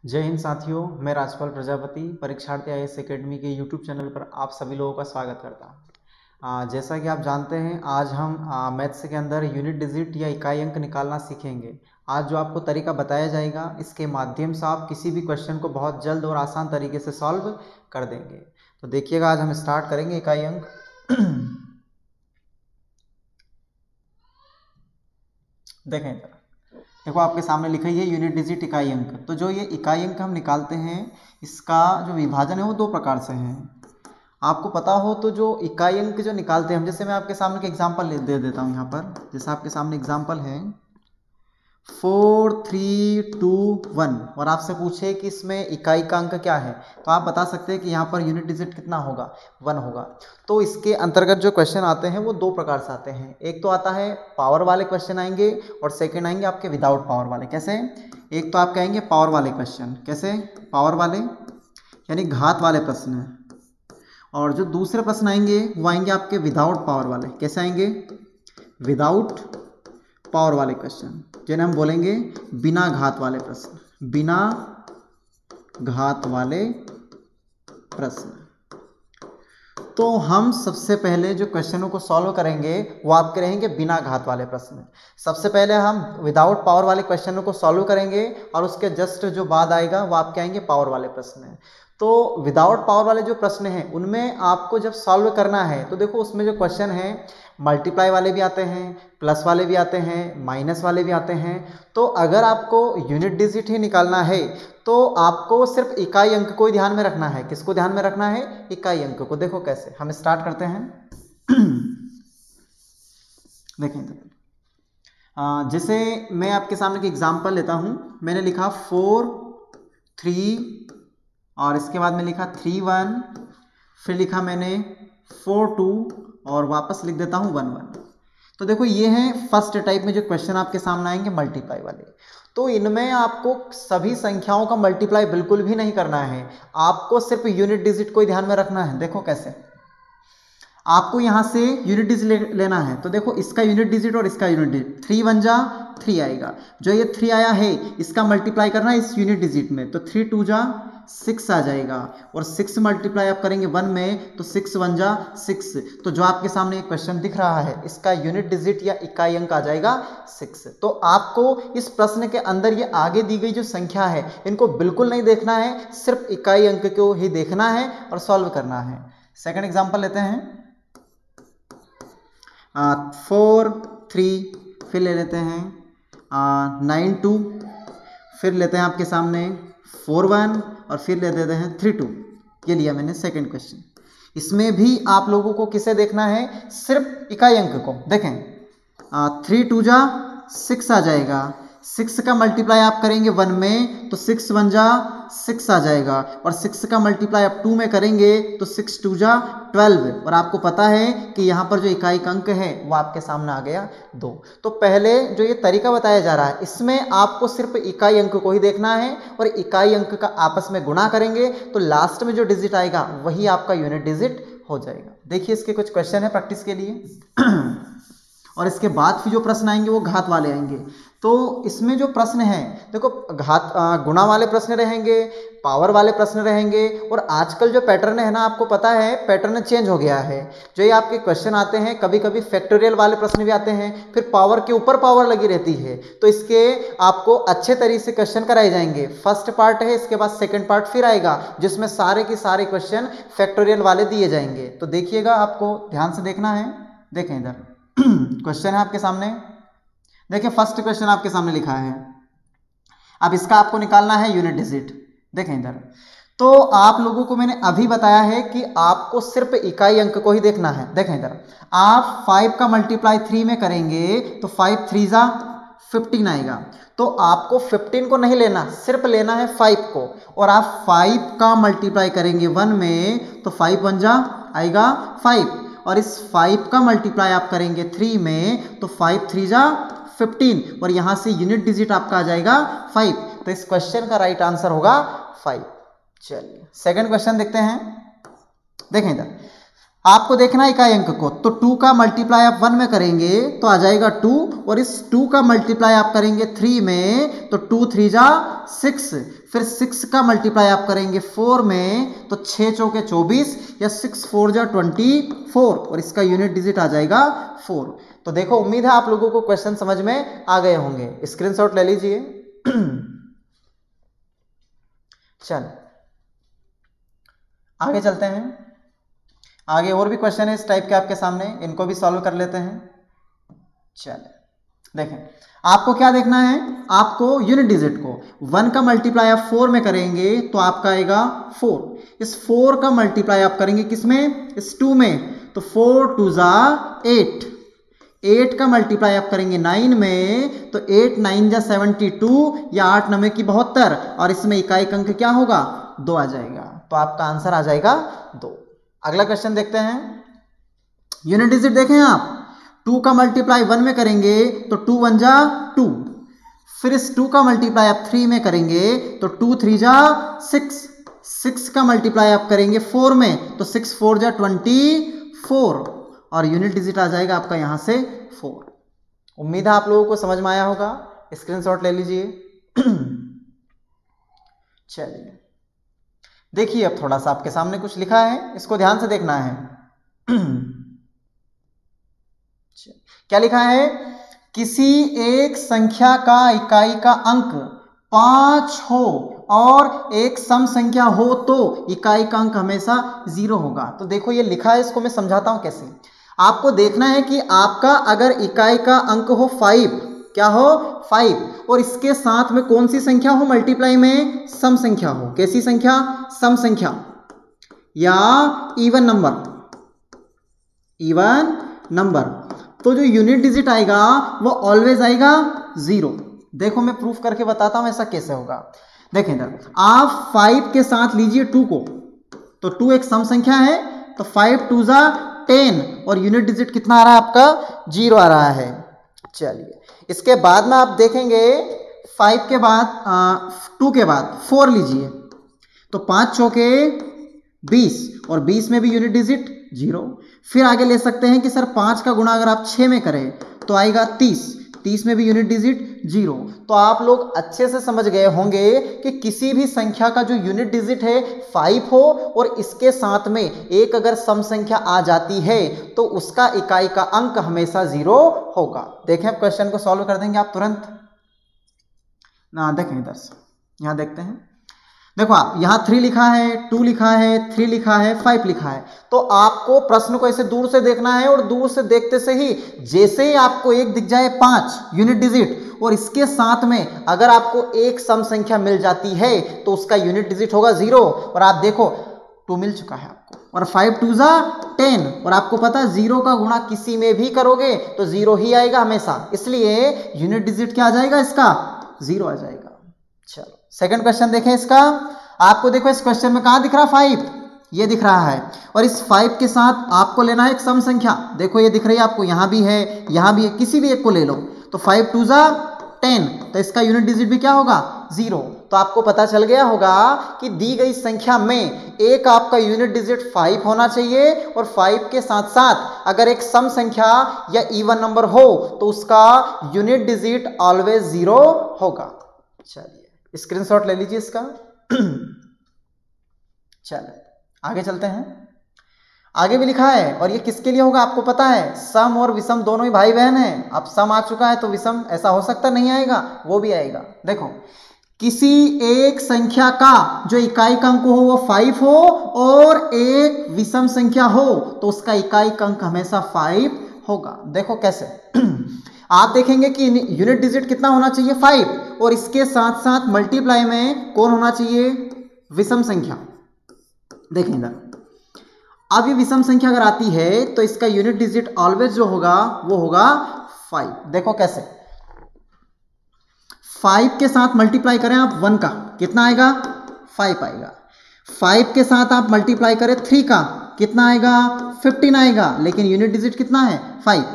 जय हिंद साथियों, मैं राजपाल प्रजापति परीक्षार्थी आईएएस एकेडमी के यूट्यूब चैनल पर आप सभी लोगों का स्वागत करता हूं। जैसा कि आप जानते हैं, आज हम मैथ्स के अंदर यूनिट डिजिट या इकाई अंक निकालना सीखेंगे। आज जो आपको तरीका बताया जाएगा, इसके माध्यम से आप किसी भी क्वेश्चन को बहुत जल्द और आसान तरीके से सॉल्व कर देंगे। तो देखिएगा, आज हम स्टार्ट करेंगे इकाई अंक। देखें इधर, देखो आपके सामने लिखा ही है यूनिट डिजिट इकाई अंक। तो जो ये इकाई अंक हम निकालते हैं, इसका जो विभाजन है वो दो प्रकार से है। आपको पता हो तो जो इकाई अंक जो निकालते हैं हम, जैसे मैं आपके सामने एक एग्जांपल दे देता हूँ यहाँ पर। जैसे आपके सामने एग्जांपल है 4 3 2 1 और आपसे पूछे कि इसमें इकाई का अंक क्या है, तो आप बता सकते हैं कि यहाँ पर यूनिट डिजिट कितना होगा, 1 होगा। तो इसके अंतर्गत जो क्वेश्चन आते हैं वो दो प्रकार से आते हैं। एक तो आता है पावर वाले क्वेश्चन आएंगे और सेकंड आएंगे आपके विदाउट पावर वाले। कैसे? एक तो आप कहेंगे पावर वाले क्वेश्चन, कैसे पावर वाले यानी घात वाले प्रश्न, और जो दूसरे प्रश्न आएंगे वो आएंगे आपके विदाउट पावर वाले। कैसे आएंगे? विदाउट पावर वाले क्वेश्चन, जिन्हें हम बोलेंगे बिना घात वाले प्रश्न, बिना घात वाले प्रश्न। तो हम सबसे पहले जो क्वेश्चनों को सॉल्व करेंगे वो आपके रहेंगे बिना घात वाले प्रश्न। सबसे पहले हम विदाउट पावर वाले क्वेश्चनों को सॉल्व करेंगे और उसके जस्ट जो बाद आएगा वो आपके आएंगे पावर वाले प्रश्न। तो विदाउट पावर वाले जो प्रश्न हैं उनमें आपको जब सॉल्व करना है तो देखो उसमें जो क्वेश्चन है मल्टीप्लाई वाले भी आते हैं, प्लस वाले भी आते हैं, माइनस वाले भी आते हैं। तो अगर आपको यूनिट डिजिट ही निकालना है तो आपको सिर्फ इकाई अंक को ही ध्यान में रखना है। किसको ध्यान में रखना है? इकाई अंक को। देखो कैसे, हम स्टार्ट करते हैं। देखें जैसे मैं आपके सामने एक एग्जांपल लेता हूं। मैंने लिखा 4 3 और इसके बाद में लिखा 3 1, फिर लिखा मैंने 4 2 और वापस लिख देता हूं 1 1। तो देखो ये है फर्स्ट टाइप में जो क्वेश्चन आपके सामने आएंगे मल्टीप्लाई वाले। तो इनमें आपको सभी संख्याओं का मल्टीप्लाई बिल्कुल भी नहीं करना है, आपको सिर्फ यूनिट डिजिट को ही ध्यान में रखना है। देखो कैसे, आपको यहां से यूनिट डिजिट लेना है। तो देखो इसका यूनिट डिजिट और इसका यूनिट डिजिट, 3 1 जा 3 आएगा। जो ये 3 आया है इसका मल्टीप्लाई करना है इस यूनिट डिजिट में, तो 3 2 जा 6 आ जाएगा। और 6 मल्टीप्लाई आप करेंगे 1 में तो 6 1 जा 6। तो जो आपके सामने एक क्वेश्चन दिख रहा है इसका यूनिट डिजिट या इकाई अंक आ जाएगा 6। तो आपको इस प्रश्न के अंदर ये आगे दी गई जो संख्या है इनको बिल्कुल नहीं देखना है, सिर्फ इकाई अंक को ही देखना है और सॉल्व करना है। सेकंड एग्जांपल लेते हैं 4 3, फिर ले लेते हैं 9 2, फिर लेते हैं आपके सामने 4 1 और फिर ले देते हैं 3 2। ये लिया मैंने सेकंड क्वेश्चन। इसमें भी आप लोगों को किसे देखना है? सिर्फ इकाई अंक को। देखें 3 2 जा 6 आ जाएगा। 6 का मल्टीप्लाई आप करेंगे 1 में तो 6 1 जा 6 आ जाएगा। और 6 का मल्टीप्लाई आप 2 में करेंगे तो 6 2 जा 12। और आपको पता है कि यहाँ पर जो इकाई अंक है वो आपके सामने आ गया 2। तो पहले जो ये तरीका बताया जा रहा है इसमें आपको सिर्फ इकाई अंक को ही देखना है और इकाई अंक का आपस में गुणा करेंगे तो लास्ट में जो डिजिट आएगा वही आपका यूनिट डिजिट हो जाएगा। देखिए इसके कुछ क्वेश्चन है प्रैक्टिस के लिए। और इसके बाद फिर जो प्रश्न आएंगे वो घात वाले आएंगे। तो इसमें जो प्रश्न है देखो घात गुणा वाले प्रश्न रहेंगे, पावर वाले प्रश्न रहेंगे। और आजकल जो पैटर्न है ना, आपको पता है पैटर्न चेंज हो गया है। जो ये आपके क्वेश्चन आते हैं कभी कभी फैक्टोरियल वाले प्रश्न भी आते हैं, फिर पावर के ऊपर पावर लगी रहती है। तो इसके आपको अच्छे तरीके से क्वेश्चन कराए जाएंगे। फर्स्ट पार्ट है, इसके बाद सेकेंड पार्ट फिर आएगा जिसमें सारे के सारे क्वेश्चन फैक्टोरियल वाले दिए जाएंगे। तो देखिएगा, आपको ध्यान से देखना है। देखें इधर क्वेश्चन है आपके सामने। देखिए फर्स्ट क्वेश्चन आपके सामने लिखा है। अब इसका आपको निकालना है यूनिट डिजिट। देखें इधर, तो आप लोगों को मैंने अभी बताया है कि आपको सिर्फ इकाई अंक को ही देखना है। देखें इधर, आप 5 का मल्टीप्लाई 3 में करेंगे तो 5 3 जा 15 आएगा। तो आपको 15 को नहीं लेना, सिर्फ लेना है 5 को। और आप 5 का मल्टीप्लाई करेंगे 1 में तो 5 1 जा आएगा 5। और इस 5 का मल्टीप्लाई आप करेंगे 3 में तो 5 3 जा 15 और यहां से यूनिट डिजिट आपका आ जाएगा 5। तो इस क्वेश्चन का राइट आंसर होगा 5। चलिए सेकंड क्वेश्चन देखते हैं। देखें इधर, आपको देखना है इकाई अंक को, तो 2 का मल्टीप्लाई आप 1 में करेंगे तो आ जाएगा 2, और इस 2 का मल्टीप्लाई आप करेंगे 3 में तो 2 3 जा 6, फिर 6 का मल्टीप्लाई आप करेंगे 4 में तो 6 चौके 24 या 6 4 जा 24, और इसका यूनिट डिजिट आ जाएगा 4। तो देखो, उम्मीद है आप लोगों को क्वेश्चन समझ में आ गए होंगे। स्क्रीनशॉट ले लीजिए। चल आगे चलते हैं। आगे और भी क्वेश्चन है इस टाइप के आपके सामने, इनको भी सॉल्व कर लेते हैं। चलिए देखें, आपको क्या देखना है, आपको यूनिट डिजिट को 1 का मल्टीप्लाई आप 4 में करेंगे तो आपका आएगा 4। इस 4 का मल्टीप्लाई आप करेंगे किसमें, इस 2 में, तो 4 2 जा 8। 8 का मल्टीप्लाई आप करेंगे 9 में तो 8 9 जा 72 या 8 9 की 72, और इसमें इकाई अंक क्या होगा, 2 आ जाएगा। तो आपका आंसर आ जाएगा 2। अगला क्वेश्चन देखते हैं। यूनिट डिजिट देखें आप, 2 का मल्टीप्लाई 1 में करेंगे तो 2 1 जा 2, फिर इस 2 का मल्टीप्लाई आप 3 में करेंगे तो 2 3 जा 6, 6 का मल्टीप्लाई आप करेंगे 4 में तो 6 4 जा 24, और यूनिट डिजिट आ जाएगा आपका यहां से 4। उम्मीद है आप लोगों को समझ में आया होगा। स्क्रीनशॉट ले लीजिए। चलिए देखिए, अब थोड़ा सा आपके सामने कुछ लिखा है, इसको ध्यान से देखना है। क्या लिखा है, किसी एक संख्या का इकाई का अंक 5 हो और एक सम संख्या हो तो इकाई का अंक हमेशा 0 होगा। तो देखो ये लिखा है, इसको मैं समझाता हूं कैसे। आपको देखना है कि आपका अगर इकाई का अंक हो 5, क्या हो 5, और इसके साथ में कौन सी संख्या हो मल्टीप्लाई में, सम संख्या हो। कैसी संख्या, सम संख्या या इवन नंबर, तो जो यूनिट डिजिट आएगा वो ऑलवेज आएगा 0। देखो मैं प्रूफ करके बताता हूं ऐसा कैसे होगा। देखें इधर, आप 5 के साथ लीजिए 2 को, तो 2 एक सम संख्या है, तो 5 2 जा 10, और यूनिट डिजिट कितना आ रहा है आपका, 0 आ रहा है। चलिए इसके बाद में आप देखेंगे 5 के बाद 2 के बाद 4 लीजिए, तो 5 चौके 20, और 20 में भी यूनिट डिजिट 0। फिर आगे ले सकते हैं कि सर 5 का गुणा अगर आप 6 में करें तो आएगा 30, 30 में भी यूनिट डिजिट 0। तो आप लोग अच्छे से समझ गए होंगे कि किसी भी संख्या का जो यूनिट डिजिट है 5 हो और इसके साथ में एक अगर सम संख्या आ जाती है तो उसका इकाई का अंक हमेशा 0 होगा। देखें, अब क्वेश्चन को सॉल्व कर देंगे आप तुरंत ना। देखें इधर से, यहां देखते हैं। देखो आप, यहां 3 लिखा है, 2 लिखा है, 3 लिखा है, 5 लिखा है, तो आपको प्रश्न को ऐसे दूर से देखना है, और दूर से देखते से ही जैसे ही आपको एक दिख जाए 5 यूनिट डिजिट, और इसके साथ में अगर आपको एक सम संख्या मिल जाती है तो उसका यूनिट डिजिट होगा 0। और आप देखो 2 मिल चुका है आपको, और 5 2 जा 10, और आपको पता है 0 का गुणा किसी में भी करोगे तो 0 ही आएगा हमेशा, इसलिए यूनिट डिजिट क्या आ जाएगा, इसका 0 आ जाएगा। चलो सेकंड क्वेश्चन देखें इसका। आपको देखो इस क्वेश्चन में कहां दिख रहा है 5, ये दिख रहा है, और इस 5 के साथ आपको लेना है एक सम संख्या। देखो ये दिख रही है आपको, यहां भी है, यहां भी है, किसी भी एक को ले लो। तो 5 2 जा 10, तो इसका यूनिट डिजिट भी क्या होगा, 0। तो आपको पता चल गया होगा कि दी गई संख्या में एक आपका यूनिट डिजिट 5 होना चाहिए, और 5 के साथ साथ अगर एक सम संख्या या इवन नंबर हो तो उसका यूनिट डिजिट ऑलवेज 0 होगा। चलिए स्क्रीनशॉट ले लीजिए इसका। चलिए आगे चलते हैं। आगे भी लिखा है, और ये किसके लिए होगा आपको पता है, सम और विषम दोनों ही भाई बहन हैं। अब सम आ चुका है तो विषम ऐसा हो सकता नहीं आएगा, वो भी आएगा। देखो, किसी एक संख्या का जो इकाई का अंक हो वो 5 हो और एक विषम संख्या हो तो उसका इकाई का अंक हमेशा 5 होगा। देखो कैसे, आप देखेंगे कि यूनिट डिजिट कितना होना चाहिए 5, और इसके साथ साथ मल्टीप्लाई में कौन होना चाहिए, विषम संख्या। देखें इधर, अब ये विषम संख्या अगर आती है तो इसका यूनिट डिजिट ऑलवेज जो होगा वो होगा 5। देखो कैसे, 5 के साथ मल्टीप्लाई करें आप 1 का, कितना आएगा, 5 आएगा। 5 के साथ आप मल्टीप्लाई करें 3 का, कितना आएगा, 15 आएगा, लेकिन यूनिट डिजिट कितना है 5।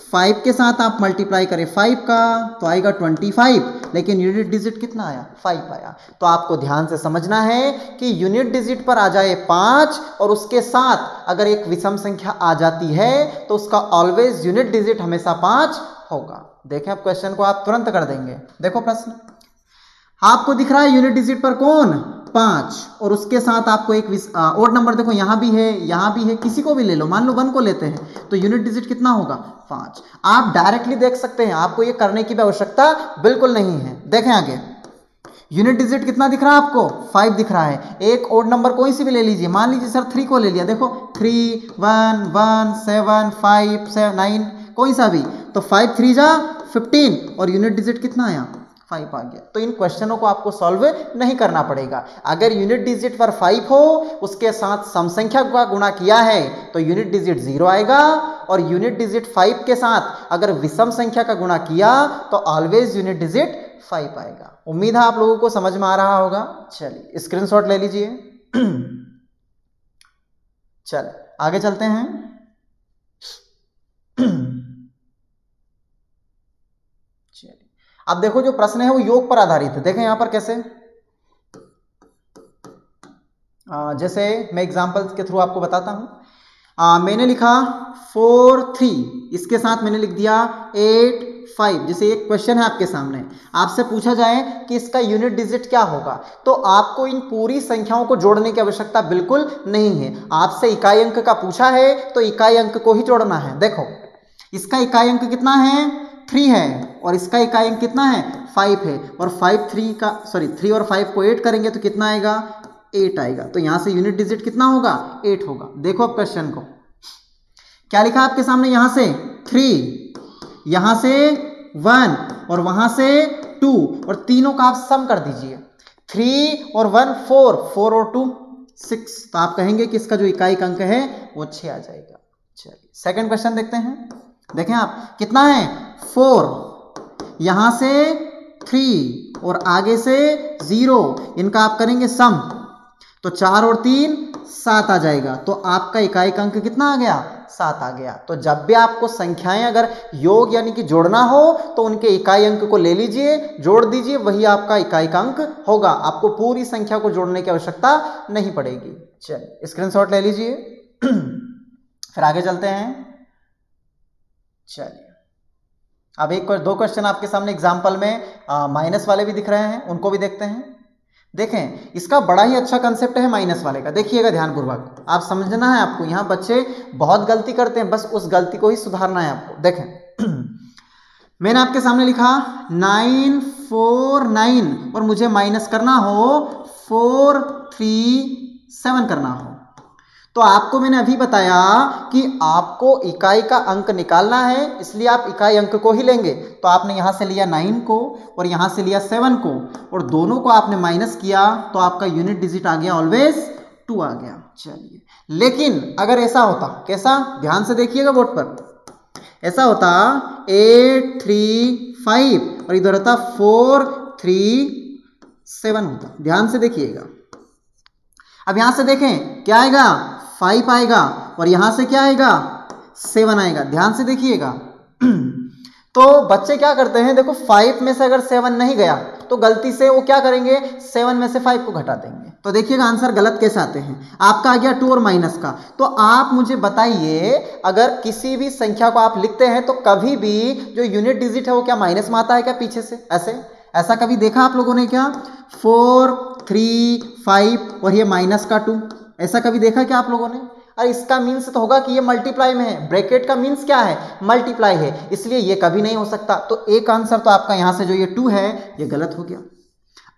5 के साथ आप मल्टीप्लाई करें 5 का तो आएगा 25, लेकिन यूनिट डिजिट कितना आया 5 आया। तो आपको ध्यान से समझना है कि यूनिट डिजिट पर आ जाए 5 और उसके साथ अगर एक विषम संख्या आ जाती है तो उसका ऑलवेज यूनिट डिजिट हमेशा 5 होगा। देखें अब क्वेश्चन को आप तुरंत कर देंगे। देखो प्रश्न आपको दिख रहा है यूनिट डिजिट पर कौन 5 और उसके साथ आपको एक ओड नंबर देखो यहाँ भी है यहाँ भी है, किसी को भी ले लो, मान लो 1 को लेते हैं तो यूनिट डिजिट कितना होगा 5। आप डायरेक्टली देख सकते हैं, आपको ये करने की भी आवश्यकता बिल्कुल नहीं है। देखें आगे यूनिट डिजिट कितना दिख रहा है आपको 5 दिख रहा है। एक ओड नंबर कोई सी भी ले लीजिए, मान लीजिए सर 3 को ले लिया, देखो 3 1 1 7 5 7 9 कोई सा भी, तो 5 3 जा 15 और यूनिट डिजिट कितना आया 5 आ गया। तो इन क्वेश्चनों को आपको सॉल्व नहीं करना पड़ेगा। अगर यूनिट डिजिट पर 5 हो उसके साथ सम संख्या का गुणा किया है तो यूनिट डिजिट 0 आएगा, और यूनिट डिजिट 5 के साथ अगर विषम संख्या का गुणा किया तो ऑलवेज यूनिट डिजिट 5 आएगा। उम्मीद है आप लोगों को समझ में आ रहा होगा। चलिए स्क्रीनशॉट ले लीजिए। चल आगे चलते हैं। अब देखो जो प्रश्न है वो योग पर आधारित है। देखें यहां पर कैसे, जैसे मैं एग्जांपल्स के थ्रू आपको बताता हूं। मैंने लिखा 4 3, इसके साथ मैंने लिख दिया 8 5। जैसे एक क्वेश्चन है आपके सामने, आपसे पूछा जाए कि इसका यूनिट डिजिट क्या होगा, तो आपको इन पूरी संख्याओं को जोड़ने की आवश्यकता बिल्कुल नहीं है। आपसे इकाई अंक का पूछा है तो इकाई अंक को ही जोड़ना है। देखो इसका इकाई अंक कितना है 3 है और इसका इकाई अंक कितना है 5 है, और 3 और 5 को 8 करेंगे तो कितना आएगा 8 आएगा। तो यहां से यूनिट डिजिट कितना होगा 8 होगा। देखो अब क्वेश्चन को क्या लिखा आपके सामने, यहां से 3, यहां से 1 और वहां से 2, और तीनों का आप सम कर दीजिए। 3 और 1 4, 4 और 2 6, तो आप कहेंगे कि इसका जो इकाई अंक है वो 6 आ जाएगा। चलिए सेकंड क्वेश्चन देखते हैं। देखें आप कितना है 4, यहां से 3 और आगे से 0, इनका आप करेंगे सम तो 4 और 3 7 आ जाएगा। तो आपका इकाई अंक कितना आ गया 7 आ गया। तो जब भी आपको संख्याएं अगर योग यानी कि जोड़ना हो तो उनके इकाई अंक को ले लीजिए, जोड़ दीजिए, वही आपका इकाई अंक होगा। आपको पूरी संख्या को जोड़ने की आवश्यकता नहीं पड़ेगी। चलिए स्क्रीनशॉट ले लीजिए। फिर आगे चलते हैं। चलिए अब एक 2 क्वेश्चन आपके सामने एग्जाम्पल में माइनस वाले भी दिख रहे हैं, उनको भी देखते हैं। देखें इसका बड़ा ही अच्छा कंसेप्ट है माइनस वाले का, देखिएगा ध्यानपूर्वक, आप समझना है आपको। यहाँ बच्चे बहुत गलती करते हैं, बस उस गलती को ही सुधारना है आपको। देखें मैंने आपके सामने लिखा 9 4 9 और मुझे माइनस करना हो 4 3 7 करना हो, तो आपको मैंने अभी बताया कि आपको इकाई का अंक निकालना है, इसलिए आप इकाई अंक को ही लेंगे। तो आपने यहां से लिया 9 को और यहां से लिया 7 को, और दोनों को आपने माइनस किया तो आपका यूनिट डिजिट आ गया ऑलवेज 2 आ गया। चलिए लेकिन अगर ऐसा होता, कैसा, ध्यान से देखिएगा बोर्ड पर, ऐसा होता 8 3 5 और इधर होता 4 3 7 होता। ध्यान से देखिएगा। अब यहां से देखें क्या आएगा 5 आएगा और यहां से क्या आएगा 7 आएगा। ध्यान से देखिएगा। तो बच्चे क्या करते हैं, देखो 5 में से अगर 7 नहीं गया तो गलती से वो क्या करेंगे 7 में से 5 को घटा देंगे। तो देखिएगा आंसर गलत कैसे आते हैं। आपका आ गया 2 और माइनस का। तो आप मुझे बताइए अगर किसी भी संख्या को आप लिखते हैं तो कभी भी जो यूनिट डिजिट है वो क्या माइनस में आता है क्या पीछे से, ऐसा कभी देखा आप लोगों ने क्या? 4 3 5 और ये माइनस का 2, ऐसा कभी देखा क्या आप लोगों ने? अरे इसका मीन्स तो होगा कि ये मल्टीप्लाई में है, ब्रैकेट का मीन्स क्या है मल्टीप्लाई है, इसलिए ये कभी नहीं हो सकता। तो एक आंसर तो आपका यहां से जो ये 2 है ये गलत हो गया।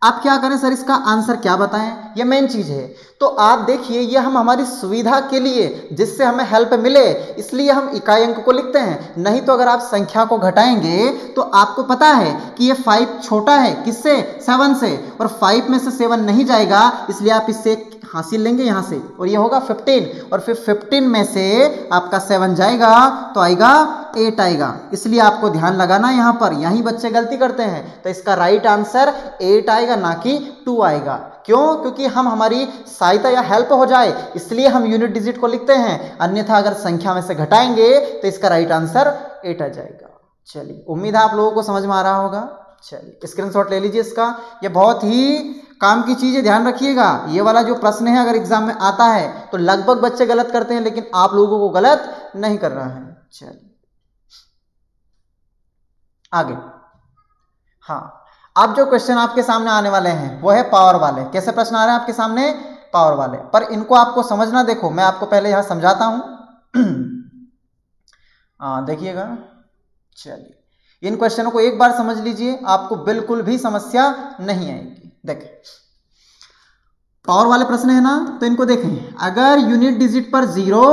आप क्या करें सर, इसका आंसर क्या बताएं, ये मेन चीज है। तो आप देखिए ये हम हमारी सुविधा के लिए, जिससे हमें हेल्प मिले, इसलिए हम इकाई अंक को लिखते हैं। नहीं तो अगर आप संख्या को घटाएंगे तो आपको पता है कि ये 5 छोटा है किससे 7 से, और 5 में से 7 नहीं जाएगा, इसलिए आप इससे हासिल लेंगे यहाँ से और ये होगा 15 और फिर 15 में से आपका 7 जाएगा तो आएगा 8 आएगा। इसलिए आपको ध्यान लगाना यहाँ पर, यहीं बच्चे गलती करते हैं। तो इसका राइट आंसर 8 आएगा ना कि 2 आएगा। क्यों? क्योंकि हम हमारी सहायता या हेल्प हो जाए इसलिए हम यूनिट डिजिट को लिखते हैं, अन्यथा अगर संख्या में से घटाएंगे तो इसका राइट आंसर 8 आ जाएगा। चलिए, उम्मीद है आप लोगों को समझ में आ रहा होगा। चलिए, स्क्रीनशॉट ले लीजिए इसका, ये बहुत ही काम की चीज है, ध्यान रखिएगा। ये वाला जो प्रश्न है अगर एग्जाम में आता है तो लगभग बच्चे गलत करते हैं, लेकिन आप लोगों को गलत नहीं कर रहा है। चलिए आगे। हाँ, अब जो क्वेश्चन आपके सामने आने वाले हैं वो है पावर वाले। कैसे प्रश्न आ रहे हैं आपके सामने? पावर वाले। पर इनको आपको समझना, देखो मैं आपको पहले यहां समझाता हूं। देखिएगा। चलिए, इन क्वेश्चनों को एक बार समझ लीजिए, आपको बिल्कुल भी समस्या नहीं आएगी। देखें, पावर वाले प्रश्न है ना, तो इनको देखें। अगर यूनिट डिजिट पर 0,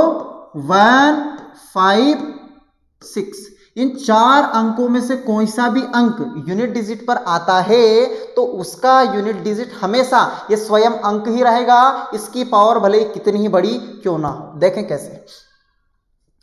1, 5, 6 इन 4 अंकों में से कोई सा भी अंक यूनिट डिजिट पर आता है तो उसका यूनिट डिजिट हमेशा ये स्वयं अंक ही रहेगा, इसकी पावर भले कितनी ही बड़ी क्यों ना हो। देखें कैसे,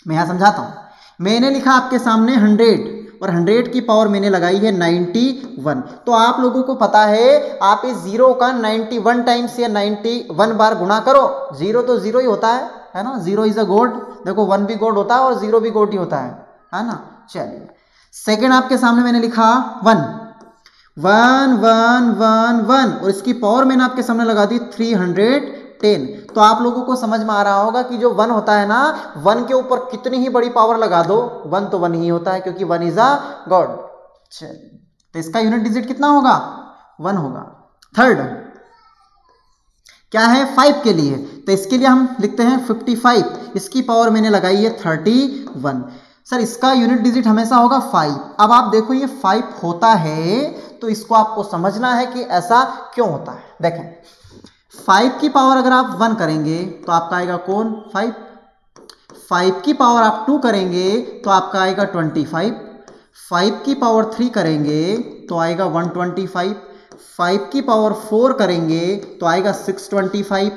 मैं यहां समझाता हूं। मैंने लिखा आपके सामने 100 और 100 की पावर मैंने लगाई है 91। तो आप लोगों को पता है, आप इस 0 का 91 टाइम्स या 91 बार गुणा करो। 0 तो 0 ही होता है ना, 0 इज अ गॉड। देखो 1 भी गॉड होता है और 0 भी गॉड ही होता है ना। चलिए, सेकंड आपके सामने मैंने लिखा 1 1 1 1 1 और इसकी पावर मैंने आपके सामने लगा दी 310। तो आप लोगों को समझ में आ रहा होगा कि जो 1 होता है ना, 1 के ऊपर कितनी ही बड़ी पावर लगा दो, 1 तो 1 ही होता है क्योंकि 1 इज अ गॉड। चलिए, तो इसका यूनिट डिजिट कितना होगा? 1 होगा। थर्ड क्या है? 5 के लिए, तो इसके लिए हम लिखते हैं 55। इसकी पावर मैंने लगाई है 31। सर इसका यूनिट डिजिट हमेशा होगा 5। अब आप देखो ये 5 होता है तो इसको आपको समझना है कि ऐसा क्यों होता है। देखें, 5 की पावर अगर आप 1 करेंगे तो आपका आएगा कौन? 5। 5 की पावर आप 2 करेंगे तो आपका आएगा 25। 5 की पावर 3 करेंगे तो आएगा 125। 5 की पावर 4 करेंगे तो आएगा 625।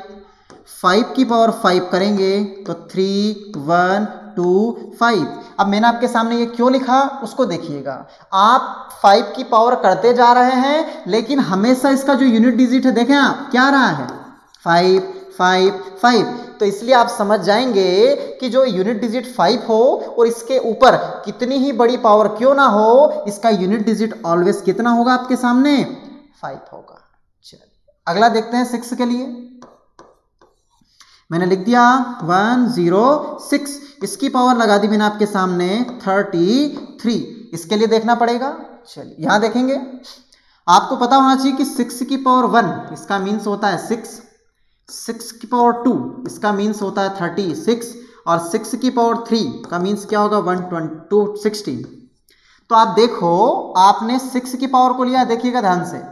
5 की पावर 5 करेंगे तो 3 1 2 5। अब मैंने आपके सामने ये क्यों लिखा उसको देखिएगा। आप 5 की पावर करते जा रहे हैं लेकिन हमेशा इसका जो यूनिट डिजिट है, देखें आप क्या रहा है? 5 5 5। तो इसलिए आप समझ जाएंगे कि जो यूनिट डिजिट 5 हो और इसके ऊपर कितनी ही बड़ी पावर क्यों ना हो, इसका यूनिट डिजिट ऑलवेज कितना होगा आपके सामने? 5 होगा। चलिए अगला देखते हैं 6 के लिए। मैंने लिख दिया 106। इसकी पावर लगा दी मैंने आपके सामने 33। इसके लिए देखना पड़ेगा। चलिए यहां देखेंगे, आपको पता होना चाहिए कि 6 की पावर 1 इसका मीन्स होता है 6, 6 की पावर 2 इसका मीन्स होता है 36 और 6 की पावर 3 का मीन्स क्या होगा? 116। तो आप देखो, आपने 6 की पावर को लिया, देखिएगा ध्यान से।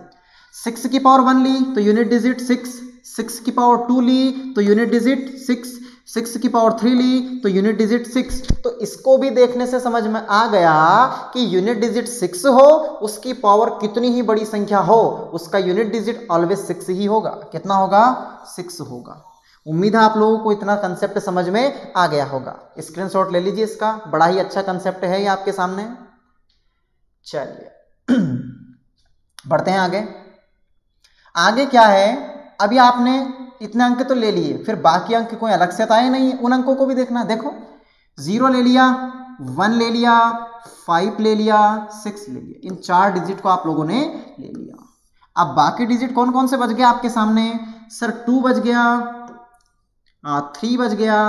6 की पावर 1 ली तो यूनिट डिजिट 6, 6 की पावर 2 ली तो यूनिट डिजिट 6, 6 की पावर 3 ली तो यूनिट डिजिट 6। तो इसको भी देखने से समझ में आ गया कि यूनिट डिजिट 6 हो, उसकी पावर कितनी ही बड़ी संख्या हो, उसका यूनिट डिजिट ऑलवेज 6 ही होगा। कितना होगा? 6 होगा। उम्मीद है आप लोगों को इतना कंसेप्ट समझ में आ गया होगा। स्क्रीनशॉट ले लीजिए इसका, बड़ा ही अच्छा कंसेप्ट है ये आपके सामने। चलिए बढ़ते हैं आगे। आगे क्या है? अभी आपने इतने अंक तो ले लिए, फिर बाकी अंक कोई अलग से आए नहीं, उन अंकों को भी देखना। देखो 0 ले लिया, 1 ले लिया, 5 ले लिया, 6 ले लिया, इन 4 डिजिट को आप लोगों ने ले लिया। अब बाकी डिजिट कौन कौन से बच गए आपके सामने? सर 2 बच गया, 3 बच गया,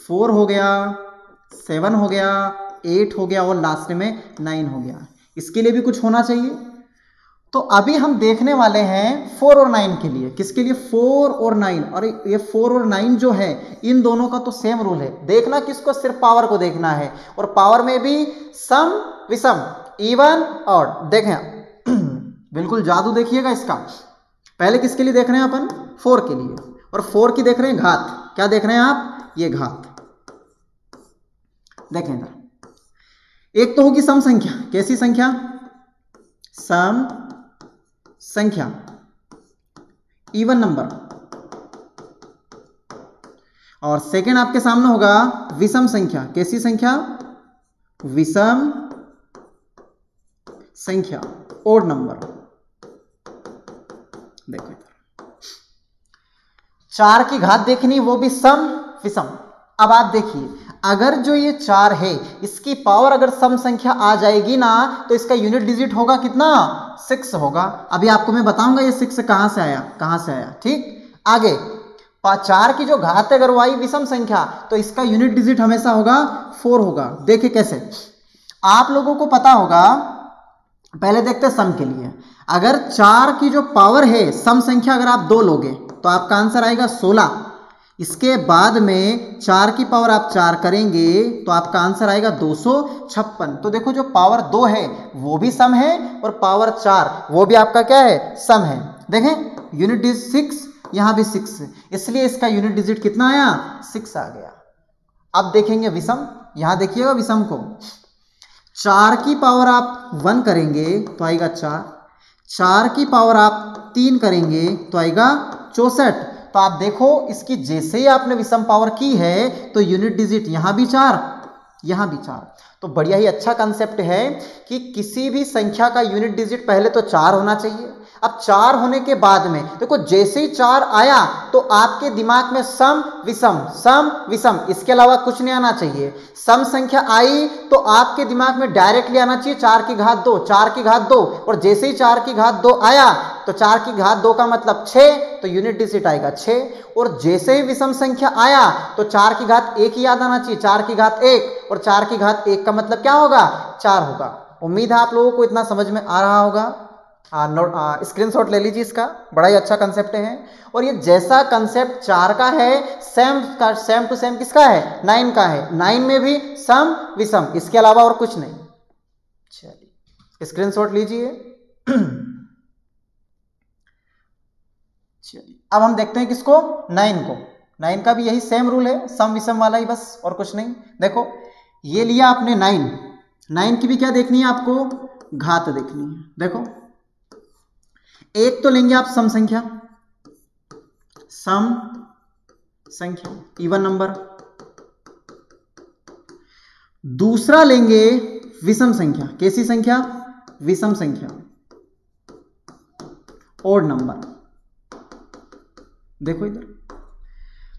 4 हो गया, 7 हो गया, 8 हो गया और लास्ट में 9 हो गया। इसके लिए भी कुछ होना चाहिए। तो अभी हम देखने वाले हैं 4 और 9 के लिए। किसके लिए? 4 और 9। और ये 4 और 9 जो है, इन दोनों का तो सेम रूल है। देखना किसको? सिर्फ पावर को देखना है, और पावर में भी सम विषम, इवन ऑड। देखें बिल्कुल जादू देखिएगा इसका। पहले किसके लिए देख रहे हैं अपन? 4 के लिए, और 4 की देख रहे हैं घात। क्या देख रहे हैं आप? ये घात। देखें इधर, एक तो होगी सम संख्या। कैसी संख्या? सम संख्या, इवन नंबर। और सेकंड आपके सामने होगा विषम संख्या। कैसी संख्या? विषम संख्या, ओड नंबर। देखो 4 की घात देखनी, वो भी सम विषम। अब आप देखिए, अगर जो ये 4 है इसकी पावर अगर सम संख्या आ जाएगी ना तो इसका यूनिट डिजिट होगा कितना? 6 होगा। अभी आपको मैं बताऊंगा ये 6 कहां से आया, कहां से आया। ठीक, आगे 4 की जो घात है अगर वो आई विषम संख्या तो इसका यूनिट डिजिट हमेशा होगा 4 होगा। देखिए कैसे, आप लोगों को पता होगा, पहले देखते हैं सम के लिए। अगर 4 की जो पावर है सम संख्या अगर आप 2 लोगे तो आपका आंसर आएगा 16। इसके बाद में 4 की पावर आप 4 करेंगे तो आपका आंसर आएगा 256। तो देखो जो पावर 2 है वो भी सम है और पावर 4 वो भी आपका क्या है? सम है। देखें यूनिट डिजिट 6, यहां भी 6, इसलिए इसका यूनिट डिजिट कितना आया? 6 आ गया। अब देखेंगे विषम, यहां देखिएगा विषम को, 4 की पावर आप 1 करेंगे तो आएगा 4, 4 की पावर आप 3 करेंगे तो आएगा 64। तो आप देखो इसकी जैसे ही आपने विषम पावर की है तो यूनिट डिजिट यहां भी 4, यहां भी 4। तो बढ़िया ही अच्छा कंसेप्ट है कि किसी भी संख्या का यूनिट डिजिट पहले तो 4 होना चाहिए। अब 4 होने के बाद में देखो जैसे ही 4 आया तो आपके दिमाग में सम विषम, इसके अलावा कुछ नहीं आना चाहिए। सम संख्या आई तो आपके दिमाग में डायरेक्टली आना चाहिए 4 की घात 2, 4 की घात 2। और जैसे ही 4 की घात 2 आया तो 4 की घात 2 का मतलब 6, तो यूनिट डिजिट आएगा 6। और जैसे ही विषम संख्या आया तो 4 की घात 1 ही याद आना चाहिए, 4 की घात 1, और 4 की घात 1 का मतलब क्या होगा? 4 होगा। उम्मीद है आप लोगों को इतना समझ में आ रहा होगा। स्क्रीनशॉट ले लीजिए इसका, बड़ा ही अच्छा कंसेप्ट है। और ये जैसा कंसेप्ट 4 का है सेम टू सेम किसका है? 9 का है। 9 में भी सम विषम, इसके अलावा और कुछ नहीं। चलिए स्क्रीनशॉट लीजिए। चलिए अब हम देखते हैं किसको? 9 को। 9 का भी यही सेम रूल है, सम विषम वाला ही, बस और कुछ नहीं। देखो ये लिया आपने 9 की भी क्या देखनी है आपको? घात देखनी है। देखो एक तो लेंगे आप सम संख्या, इवन नंबर। दूसरा लेंगे विषम संख्या। कैसी संख्या? विषम संख्या, ओड नंबर। देखो इधर,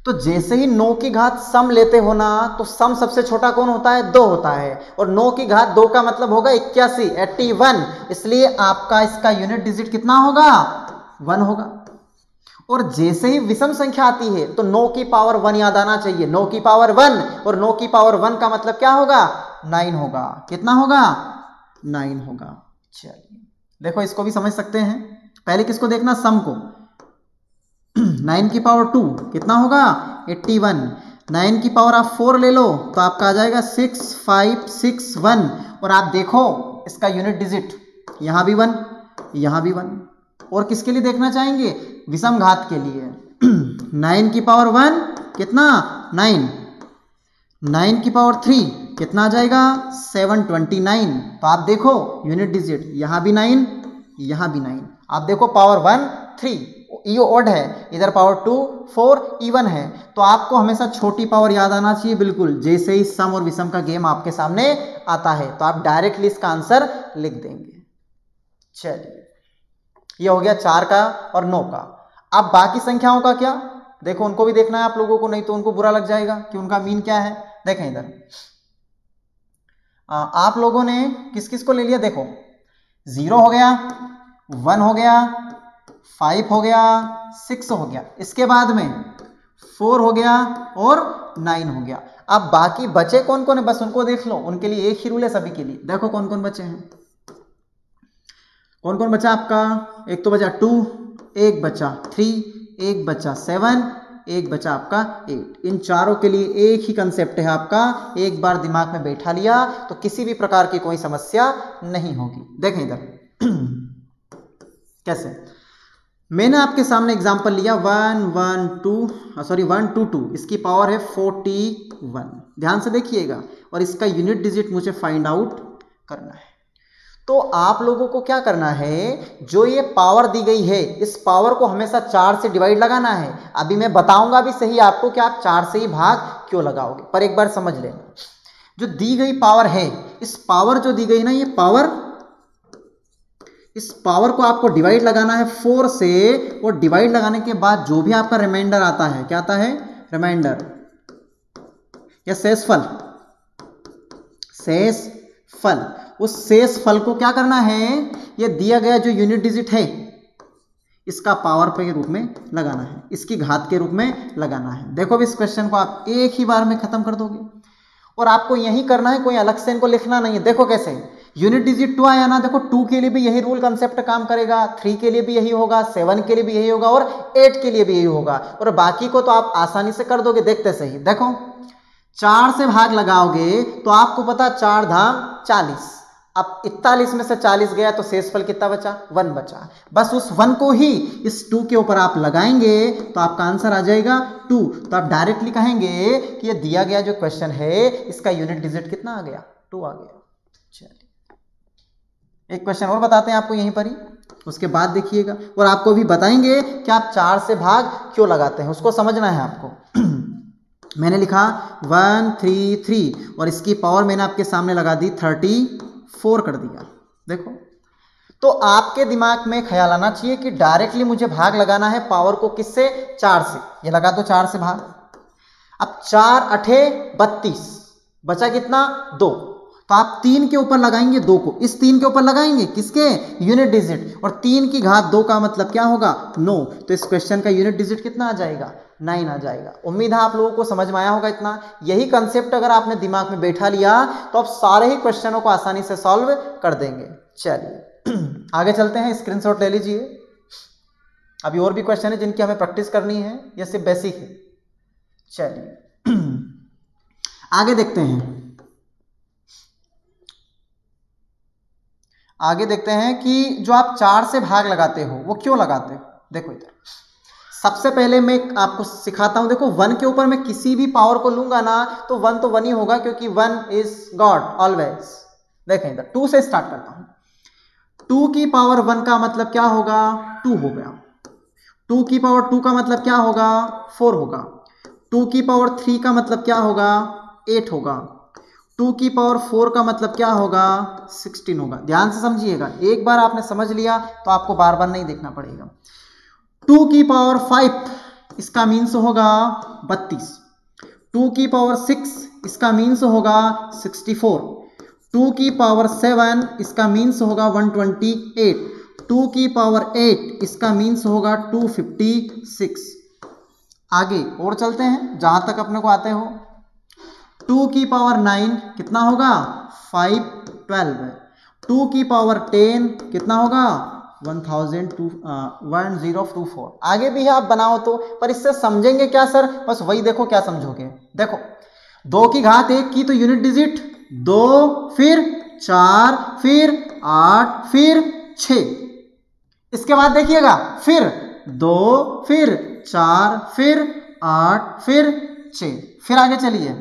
तो जैसे ही 9 की घात सम लेते हो ना तो सम सबसे छोटा कौन होता है? 2 होता है। और 9 की घात 2 का मतलब होगा 81, इसलिए आपका इसका यूनिट डिजिट कितना होगा? 1 होगा। और जैसे ही विषम संख्या आती है तो 9 की पावर 1 याद आना चाहिए, 9 की पावर 1, और 9 की पावर 1 का मतलब क्या होगा? 9 होगा। कितना होगा? 9 होगा। चलिए देखो इसको भी समझ सकते हैं। पहले किसको देखना? सम को। 9 की पावर 2 कितना होगा? 81। 9 की पावर आप 4 ले लो तो आपका आ जाएगा 6561। और आप देखो इसका यूनिट डिजिट यहां भी 1, यहां भी 1। और किसके लिए देखना चाहेंगे? विषम घात के लिए। 9 की पावर 1 कितना? 9। 9 की पावर 3 कितना आ जाएगा? 729। तो आप देखो यूनिट डिजिट यहां भी 9, यहां भी 9। आप देखो पावर 1 3, ये ओड है, इधर पावर 2 4, इवन है। तो आपको हमेशा छोटी पावर याद आना चाहिए। बिल्कुल जैसे ही सम और विषम का गेम आपके सामने आता है तो आप डायरेक्टली इसका आंसर लिख देंगे। चलिए ये हो गया 4 का और 9 का। अब बाकी संख्याओं का क्या? देखो उनको भी देखना है आप लोगों को, नहीं तो उनको बुरा लग जाएगा कि उनका मीन क्या है। देखें इधर आप लोगों ने किस किस को ले लिया? देखो 0 हो गया, 1 हो गया, 5 हो गया, 6 हो गया, इसके बाद में 4 हो गया और 9 हो गया। अब बाकी बचे कौन कौन है बस उनको देख लो। उनके लिए एक ही रूल है सभी के लिए। देखो कौन कौन बचे हैं। कौन कौन बचा आपका? एक तो बचा 2, एक बचा 3, एक बचा 7, एक बचा आपका 8। इन चारों के लिए एक ही कंसेप्ट है आपका। एक बार दिमाग में बैठा लिया तो किसी भी प्रकार की कोई समस्या नहीं होगी। देखें इधर कैसे मैंने आपके सामने एग्जांपल लिया 1 2 2, इसकी पावर है 41। ध्यान से देखिएगा और इसका यूनिट डिजिट मुझे फाइंड आउट करना है। तो आप लोगों को क्या करना है, जो ये पावर दी गई है इस पावर को हमेशा 4 से डिवाइड लगाना है। अभी मैं बताऊंगा भी सही आपको कि आप 4 से ही भाग क्यों लगाओगे, पर एक बार समझ लेना, जो दी गई पावर है, इस पावर जो दी गई ना, ये पावर, इस पावर को आपको डिवाइड लगाना है 4 से, और डिवाइड लगाने के बाद जो भी आपका रिमाइंडर आता है, क्या आता है, रिमाइंडर या शेषफल, शेषफल, उस शेषफल को क्या करना है, ये दिया गया जो यूनिट डिजिट है इसका पावर के रूप में लगाना है, इसकी घात के रूप में लगाना है। देखो इस क्वेश्चन को आप एक ही बार में खत्म कर दोगे, और आपको यही करना है, कोई अलग से इनको लिखना नहीं है। देखो कैसे, यूनिट डिजिट 2 आया ना, देखो 2 के लिए भी यही रूल कंसेप्ट काम करेगा, 3 के लिए भी यही होगा, 7 के लिए भी यही होगा, और 8 के लिए भी यही होगा, और बाकी को तो आप आसानी से कर दोगे। देखते सही, देखो 4 से भाग लगाओगे तो आपको पता 4 धाम 40, अब 41 में से 40 गया तो शेषफल कितना बचा, 1 बचा। बस उस 1 को ही इस 2 के ऊपर आप लगाएंगे तो आपका आंसर आ जाएगा 2। तो आप डायरेक्टली कहेंगे कि ये दिया गया जो क्वेश्चन है इसका यूनिट डिजिट कितना आ गया, 2 आ गया। चलिए एक क्वेश्चन और बताते हैं आपको यहीं पर ही, उसके बाद देखिएगा, और आपको भी बताएंगे कि आप 4 से भाग क्यों लगाते हैं, उसको समझना है आपको। मैंने लिखा 1 3 3 और इसकी पावर मैंने आपके सामने लगा दी 34 कर दिया। देखो तो आपके दिमाग में ख्याल आना चाहिए कि डायरेक्टली मुझे भाग लगाना है पावर को किससे, 4 से, ये लगा दो 4 से भाग। अब 4 8 32 बचा कितना, 2, तो आप 3 के ऊपर लगाएंगे 2 को, इस 3 के ऊपर लगाएंगे किसके, यूनिट डिजिट, और 3 की घात 2 का मतलब क्या होगा, 9। तो इस क्वेश्चन का यूनिट डिजिट कितना आ जाएगा, 9 आ जाएगा। उम्मीद है आप लोगों को समझ में आया होगा इतना। यही कंसेप्ट अगर आपने दिमाग में बैठा लिया तो आप सारे ही क्वेश्चनों को आसानी से सॉल्व कर देंगे। चलिए आगे चलते हैं, स्क्रीनशॉट ले लीजिए। अभी और भी क्वेश्चन है जिनकी हमें प्रैक्टिस करनी है, ये सिर्फ बेसिक है। चलिए आगे देखते हैं, आगे देखते हैं कि जो आप 4 से भाग लगाते हो वो क्यों लगाते हो। देखो इधर सबसे पहले मैं आपको सिखाता हूं, देखो 1 के ऊपर मैं किसी भी पावर को लूंगा ना तो 1 तो 1 ही होगा, क्योंकि 1 इज गॉड ऑलवेज। देखें इधर 2 से स्टार्ट करता हूं, 2 की पावर 1 का मतलब क्या होगा, 2 हो गया। 2 की पावर 2 का मतलब क्या होगा, 4 होगा। 2 की पावर 3 का मतलब क्या होगा, 8 होगा। 2 की पावर 4 का मतलब क्या होगा, 16 होगा। ध्यान से समझिएगा, एक बार आपने समझ लिया तो आपको बार बार नहीं देखना पड़ेगा। 2 की पावर 5 इसका मीन्स होगा 32। 2 की पावर 6 इसका मीन्स होगा 64। 2 की पावर 7 इसका मीन्स होगा 128। 2 की पावर 8 इसका मीन्स होगा 256। आगे और चलते हैं जहां तक अपने को आते हो। 2 की पावर 9 कितना होगा, 512। 2 की पावर 10 कितना होगा, 1024। आगे भी है, आप बनाओ तो, पर इससे समझेंगे क्या सर, बस वही देखो क्या समझोगे। देखो 2 की घात 1 की तो यूनिट डिजिट 2, फिर 4, फिर 8, फिर 6। इसके बाद देखिएगा फिर 2, फिर 4, फिर 8, फिर 6। फिर आगे चलिए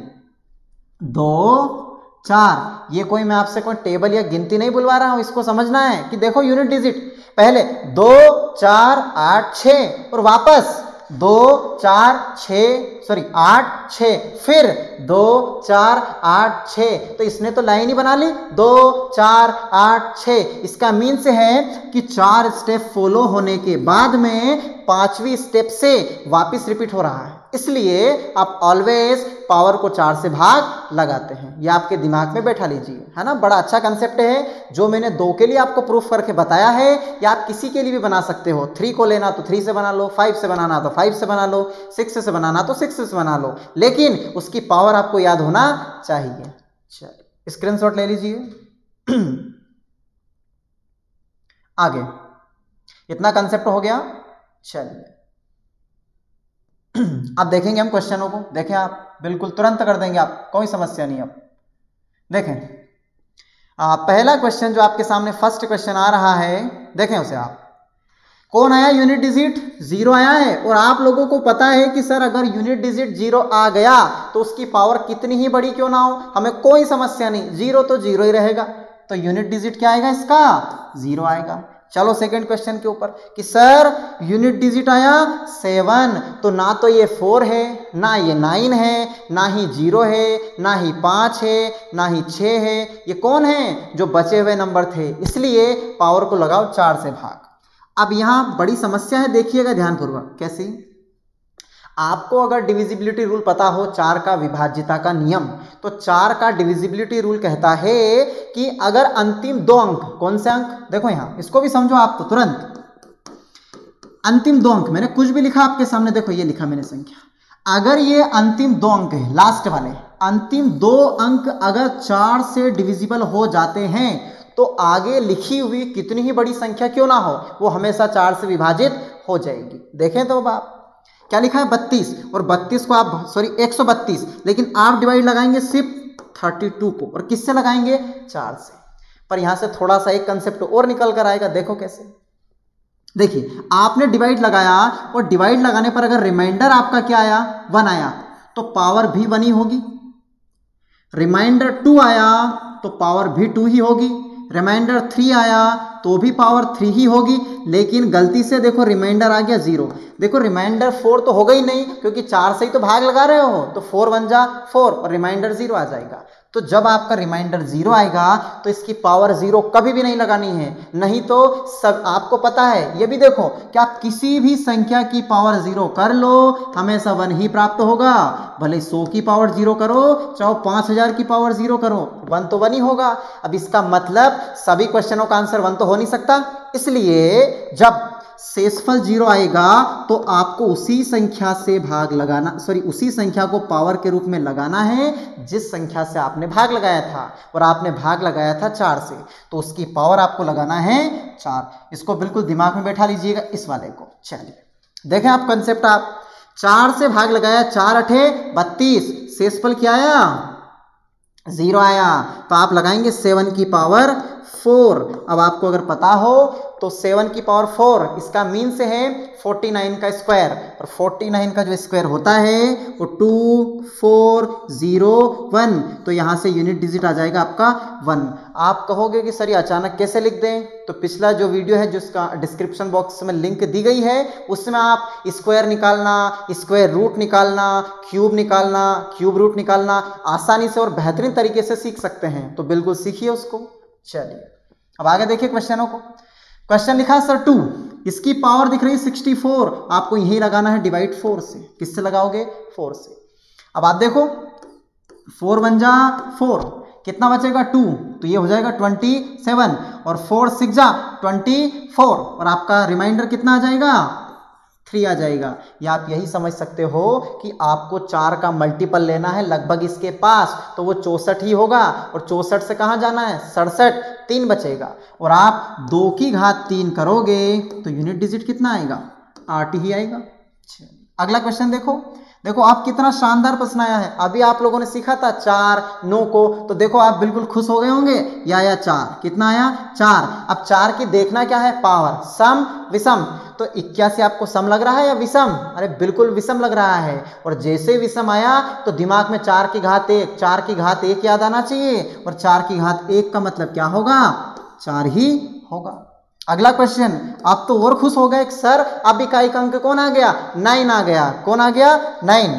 2 4। ये कोई मैं आपसे कोई टेबल या गिनती नहीं बुलवा रहा हूं, इसको समझना है कि देखो यूनिट डिजिट पहले 2 4 8 6 और वापस 2 4 8 6, फिर 2 4 8 6। तो इसने तो लाइन ही बना ली, 2 4 8 6। इसका मीन्स है कि 4 स्टेप फॉलो होने के बाद में 5वीं स्टेप से वापस रिपीट हो रहा है, इसलिए आप ऑलवेज पावर को 4 से भाग लगाते हैं। ये आपके दिमाग में बैठा लीजिए, है ना। बड़ा अच्छा कंसेप्ट है जो मैंने 2 के लिए आपको प्रूफ करके बताया है, या आप किसी के लिए भी बना सकते हो। 3 को लेना तो 3 से बना लो, 5 से बनाना तो 5 से बना लो, 6 से बनाना तो 6 से बना लो, लेकिन उसकी पावर आपको याद होना चाहिए। चलिए स्क्रीनशॉट ले लीजिए। आगे इतना कंसेप्ट हो गया। चलिए अब देखेंगे हम क्वेश्चनों को। देखें आप बिल्कुल तुरंत कर देंगे आप, कोई समस्या नहीं। अब देखें पहला क्वेश्चन जो आपके सामने फर्स्ट क्वेश्चन आ रहा है, देखें उसे आप। कौन आया, यूनिट डिजिट 0 आया है, और आप लोगों को पता है कि सर अगर यूनिट डिजिट 0 आ गया तो उसकी पावर कितनी ही बड़ी क्यों ना हो, हमें कोई समस्या नहीं, 0 तो 0 ही रहेगा। तो यूनिट डिजिट क्या आएगा इसका 0 आएगा। चलो सेकंड क्वेश्चन के ऊपर कि सर यूनिट डिजिट आया 7, तो ना तो ये 4 है, ना ये 9 है, ना ही 0 है, ना ही 5 है, ना ही 6 है, ये कौन है जो बचे हुए नंबर थे, इसलिए पावर को लगाओ 4 से भाग। अब यहाँ बड़ी समस्या है, देखिएगा ध्यानपूर्वक। कैसी? आपको अगर डिविजिबिलिटी रूल पता हो 4 का विभाज्यता का नियम, तो 4 का डिविजिबिलिटी रूल कहता है कि अगर अंतिम 2 अंक, कौन से अंक, देखो यहां इसको भी समझो आप तो तुरंत, अंतिम 2 अंक, मैंने कुछ भी लिखा आपके सामने, देखो ये लिखा मैंने संख्या, अगर ये अंतिम 2 अंक है, लास्ट वाले अंतिम 2 अंक अगर 4 से डिविजिबल हो जाते हैं तो आगे लिखी हुई कितनी ही बड़ी संख्या क्यों ना हो वो हमेशा 4 से विभाजित हो जाएगी। देखें तो आप क्या लिखा है 32, और 32 को आप 132, लेकिन आप डिवाइड लगाएंगे सिर्फ 32 को, और किससे लगाएंगे 4 से। पर यहां से थोड़ा सा एक कंसेप्ट और निकल कर आएगा, देखो कैसे। देखिए आपने डिवाइड लगाया, और डिवाइड लगाने पर अगर रिमाइंडर आपका क्या आया 1 आया तो पावर भी 1 ही होगी, रिमाइंडर 2 आया तो पावर भी 2 ही होगी, रिमाइंडर 3 आया तो भी पावर 3 ही होगी, लेकिन गलती से देखो रिमाइंडर आ गया 0। देखो रिमाइंडर 4 तो होगा ही नहीं, क्योंकि 4 से ही तो भाग लगा रहे हो, तो 4 1 जा 4 और रिमाइंडर 0 आ जाएगा। तो जब आपका रिमाइंडर 0 आएगा तो इसकी पावर 0 कभी भी नहीं लगानी है, नहीं तो सब आपको पता है। ये भी देखो कि आप किसी भी संख्या की पावर 0 कर लो हमेशा 1 ही प्राप्त होगा, भले 100 की पावर 0 करो चाहे 5000 की पावर 0 करो, 1 तो 1 ही होगा। अब इसका मतलब सभी क्वेश्चनों का आंसर 1 तो हो नहीं सकता, इसलिए जब शेषफल 0 आएगा तो आपको उसी संख्या से भाग लगाना, उसी संख्या को पावर के रूप में लगाना है जिस संख्या से आपने भाग लगाया था, और आपने भाग लगाया था 4 से, तो उसकी पावर आपको लगाना है 4। इसको बिल्कुल दिमाग में बैठा लीजिएगा इस वाले को। चलिए देखें आप कंसेप्ट, आप 4 से भाग लगाया, 4 अठे 32, शेषफल क्या आया 0 आया, तो आप लगाएंगे 7 की पावर 4। अब आपको अगर पता हो तो 7 की पावर 4 इसका मीन से है 49 का स्क्वायर, और 49 का जो स्क्वायर होता है वो 2 4 0 1, तो यहाँ से यूनिट डिजिट आ जाएगा आपका 1। आप कहोगे कि सर ये अचानक कैसे लिख दें, तो पिछला जो वीडियो है जिसका डिस्क्रिप्शन बॉक्स में लिंक दी गई है उसमें आप स्क्वायर निकालना, स्क्वायर रूट निकालना, क्यूब निकालना, क्यूब रूट निकालना आसानी से और बेहतरीन तरीके से सीख सकते हैं, तो बिल्कुल सीखिए उसको। चलिए अब आगे देखिए क्वेश्चनों को। क्वेश्चन लिखा है सर 2, इसकी पावर दिख रही है 64, आपको यही लगाना है डिवाइड 4 से। किससे लगाओगे 4 से। अब आप देखो 4 1 जा 4, कितना बचेगा 2, तो ये हो जाएगा 27, और 4 6 जा 24, और आपका रिमाइंडर कितना आ जाएगा 3 आ जाएगा। या आप यही समझ सकते हो कि आपको 4 का मल्टीपल लेना है लगभग इसके पास, तो वो 64 ही होगा, और 64 से कहाँ जाना है 67, 3 बचेगा, और आप 2 की घात 3 करोगे तो यूनिट डिजिट कितना आएगा 8 ही आएगा। अगला क्वेश्चन देखो, देखो आप कितना शानदार प्रश्न आया है। अभी आप लोगों ने सीखा था 4 9 को, तो देखो आप बिल्कुल खुश हो गए होंगे, या आया 4, कितना आया 4। अब 4 की देखना क्या है पावर, सम विषम, तो 81 आपको सम लग रहा है या विषम, अरे बिल्कुल विषम लग रहा है, और जैसे विषम आया तो दिमाग में 4 की घात 1, 4 की घात 1 याद आना चाहिए, और 4 की घात 1 का मतलब क्या होगा 4 ही होगा। अगला क्वेश्चन, आप तो और खुश हो गए सर अब इकाई का अंक कौन आ गया 9 आ गया, कौन आ गया 9।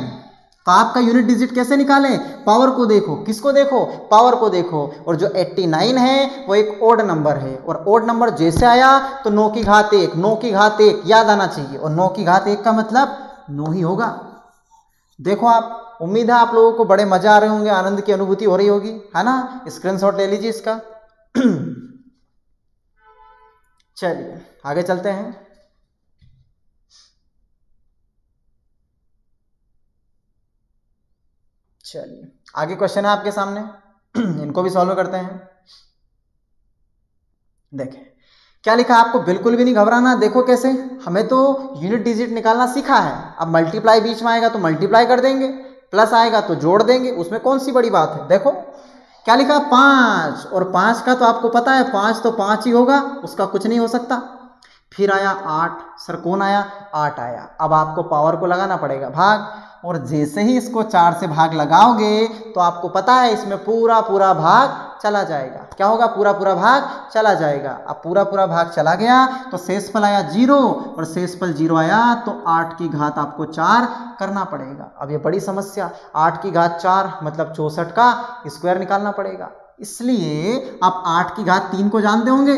तो आपका यूनिट डिजिट कैसे निकालें, पावर को देखो, किसको देखो पावर को देखो, और जो 89 है वो एक ओड नंबर है, और ओड नंबर जैसे आया तो 9 की घात 1, 9 की घात 1 याद आना चाहिए, और 9 की घात 1 का मतलब 9 ही होगा। देखो आप, उम्मीद है आप लोगों को बड़े मजा आ रहे होंगे, आनंद की अनुभूति हो रही होगी, है ना। स्क्रीनशॉट ले लीजिए इसका। चलिए आगे चलते हैं। चलिए आगे क्वेश्चन है आपके सामने, इनको भी सॉल्व करते हैं। देखें क्या लिखा है, आपको बिल्कुल भी नहीं घबराना। देखो कैसे, हमें तो यूनिट डिजिट निकालना सीखा है, अब मल्टीप्लाई बीच में आएगा तो मल्टीप्लाई कर देंगे, प्लस आएगा तो जोड़ देंगे, उसमें कौन सी बड़ी बात है। देखो क्या लिखा 5, और 5 का तो आपको पता है 5 तो 5 ही होगा, उसका कुछ नहीं हो सकता। फिर आया 8, सर कौन आया 8 आया। अब आपको पावर को लगाना पड़ेगा भाग, और जैसे ही इसको 4 से भाग लगाओगे तो आपको पता है इसमें पूरा पूरा भाग चला जाएगा। क्या होगा? पूरा पूरा भाग चला जाएगा। अब पूरा पूरा भाग चला गया तो शेषफल आया 0 और शेषफल 0 आया तो 8 की घात आपको 4 करना पड़ेगा। अब ये बड़ी समस्या, 8 की घात 4 मतलब 64 का स्क्वायर निकालना पड़ेगा। इसलिए आप 8 की घात 3 को जानते होंगे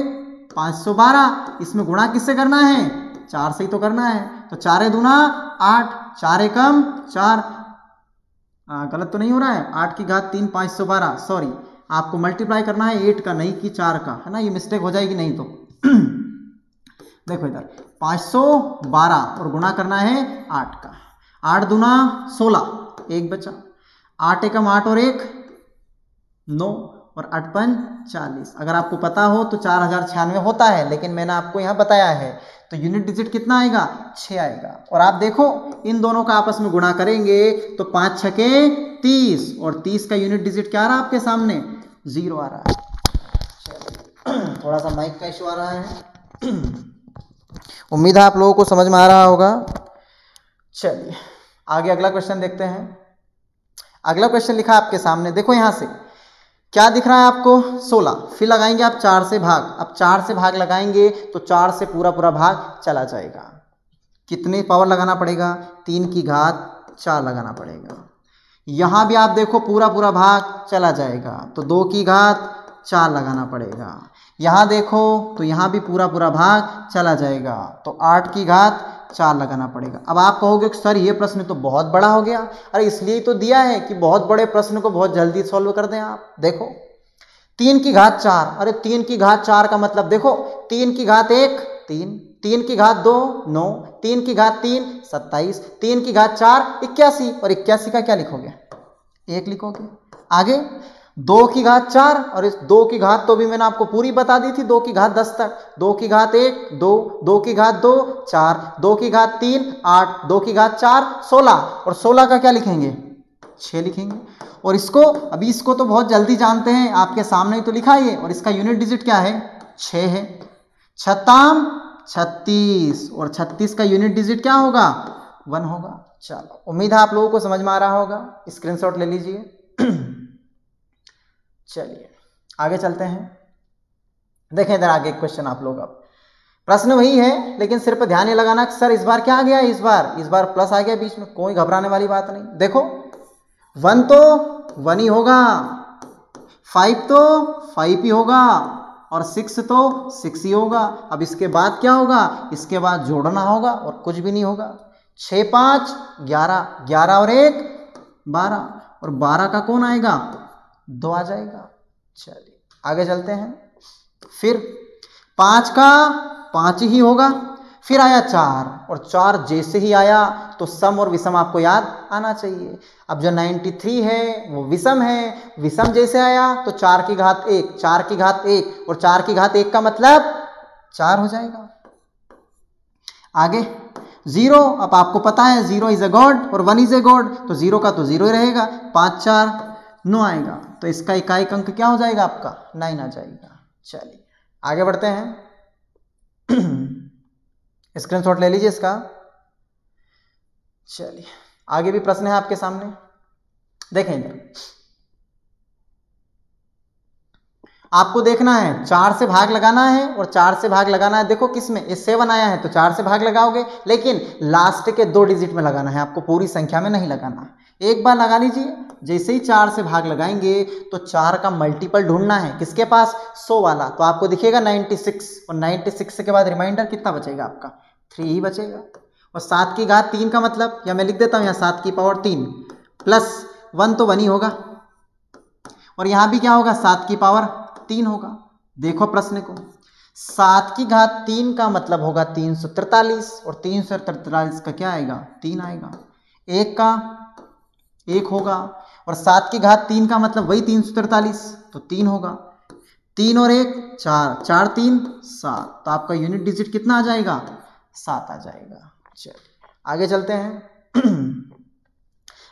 512, इसमें गुणा किससे करना है? 4 से ही तो करना है। तो 4 दूना 8, 4 एकम 4, गलत तो नहीं हो रहा है? 8 की घात 3 512, सॉरी आपको मल्टीप्लाई करना है 8 का नहीं कि 4 का, है ना, ये मिस्टेक हो जाएगी नहीं तो। देखो इधर 512 और गुणा करना है 8 का, 8 दूना 16, 1 बचा, 8 एकम 8 और 1 9 और 8 पंच 40। अगर आपको पता हो तो 4096 होता है, लेकिन मैंने आपको यहाँ बताया है तो यूनिट डिजिट कितना आएगा? 6 आएगा। और आप देखो इन दोनों का आपस में गुणा करेंगे तो 5 छके 30 और 30 का यूनिट डिजिट क्या आ रहा है आपके सामने? 0 आ रहा है। थोड़ा सा माइक का इशू आ रहा है। उम्मीद है आप लोगों को समझ में आ रहा होगा। चलिए आगे अगला क्वेश्चन देखते हैं। अगला क्वेश्चन लिखा आपके सामने, देखो यहां से क्या दिख रहा है आपको? 16, फिर लगाएंगे आप 4 से भाग। अब 4 से भाग लगाएंगे तो 4 से पूरा पूरा भाग चला जाएगा। कितने पावर लगाना पड़ेगा? 3 की घात 4 लगाना पड़ेगा। यहां भी आप देखो पूरा पूरा भाग चला जाएगा तो 2 की घात 4 लगाना पड़ेगा। यहां देखो तो यहां भी पूरा पूरा भाग चला जाएगा तो 8 की घात 4 लगाना पड़ेगा। अब आप कहोगे कि सर ये प्रश्न तो बहुत बड़ा हो गया। अरे इसलिए तो दिया है कि बहुत बड़े प्रश्न को बहुत जल्दी सॉल्व कर दें आप। देखो 3 की घात 4, अरे 3 की घात 4 का मतलब देखो 3 की घात 1 3, 3 की घात 2 9, 3 की घात 3 27, 3 की घात 4 81 और 81 का क्या लिखोगे? 1 लिखोगे। आगे 2 की घात 4 और इस 2 की घात तो भी मैंने आपको पूरी बता दी थी, 2 की घात 10 तक। 2 की घात 1 2, 2 की घात 2 4, 2 की घात 3 8, 2 की घात 4 16 और 16 का क्या लिखेंगे? 6 लिखेंगे। और इसको अभी इसको तो बहुत जल्दी जानते हैं, आपके सामने ही तो लिखा है और इसका यूनिट डिजिट क्या है? 6 है। 6 36 और 36 का यूनिट डिजिट क्या होगा? 1 होगा। चलो उम्मीद है आप लोगों को समझ में आ रहा होगा। स्क्रीनशॉट ले लीजिए। चलिए आगे चलते हैं। देखें इधर आगे एक क्वेश्चन आप लोग, अब प्रश्न वही है लेकिन सिर्फ ध्यान ये लगाना कि सर इस बार क्या आ गया? इस बार प्लस आ गया बीच में, कोई घबराने वाली बात नहीं। देखो 1 तो 1 ही होगा, 5 तो 5 ही होगा और 6 तो 6 ही होगा। अब इसके बाद क्या होगा? इसके बाद जोड़ना होगा और कुछ भी नहीं होगा। 6 5 11, 11 और 1 12 और 12 का कौन आएगा? 2 आ जाएगा। चलिए आगे चलते हैं। फिर 5 का 5 ही होगा, फिर आया 4 और 4 जैसे ही आया तो सम और विषम आपको याद आना चाहिए। अब जो 93 है वो विषम है, विषम जैसे आया तो 4 की घात 1, 4 की घात 1 और 4 की घात 1 का मतलब 4 हो जाएगा। आगे 0, अब आपको पता है 0 इज ए गॉड और 1 इज ए गॉड, तो 0 का तो 0 ही रहेगा। 5 4 9 आएगा तो इसका इकाई अंक क्या हो जाएगा आपका? 9 आ जाएगा। चलिए आगे बढ़ते हैं। स्क्रीनशॉट ले लीजिए इसका। चलिए आगे भी प्रश्न है आपके सामने, देखें इधर। आपको देखना है 4 से भाग लगाना है और 4 से भाग लगाना है। देखो किसमें? ये 7 आया है तो 4 से भाग लगाओगे, लेकिन लास्ट के 2 डिजिट में लगाना है, आपको पूरी संख्या में नहीं लगाना। एक बार लगा लीजिए, जैसे ही 4 से भाग लगाएंगे तो 4 का मल्टीपल ढूंढना है, किसके पास? 100 वाला। तो आपको दिखेगा 96 और 96 के बाद रिमाइंडर कितना बचेगा आपका? 3 ही बचेगा। और 7 की घात 3 का मतलब, या मैं लिख देता हूं यहाँ 7 की पावर 3 प्लस 1 तो 1 ही होगा और यहाँ भी क्या होगा? 7 की पावर 3 होगा। देखो प्रश्न को, 7 की घात 3 का मतलब होगा 343 और 343 का क्या आएगा? 3 आएगा। 1 का 1 होगा और 7 की घात 3 का मतलब वही 343 तो 3 होगा। 3 और 1 4, 4 3 7, तो आपका यूनिट डिजिट कितना आ जाएगा? 7 आ जाएगा। चलिए आगे चलते हैं।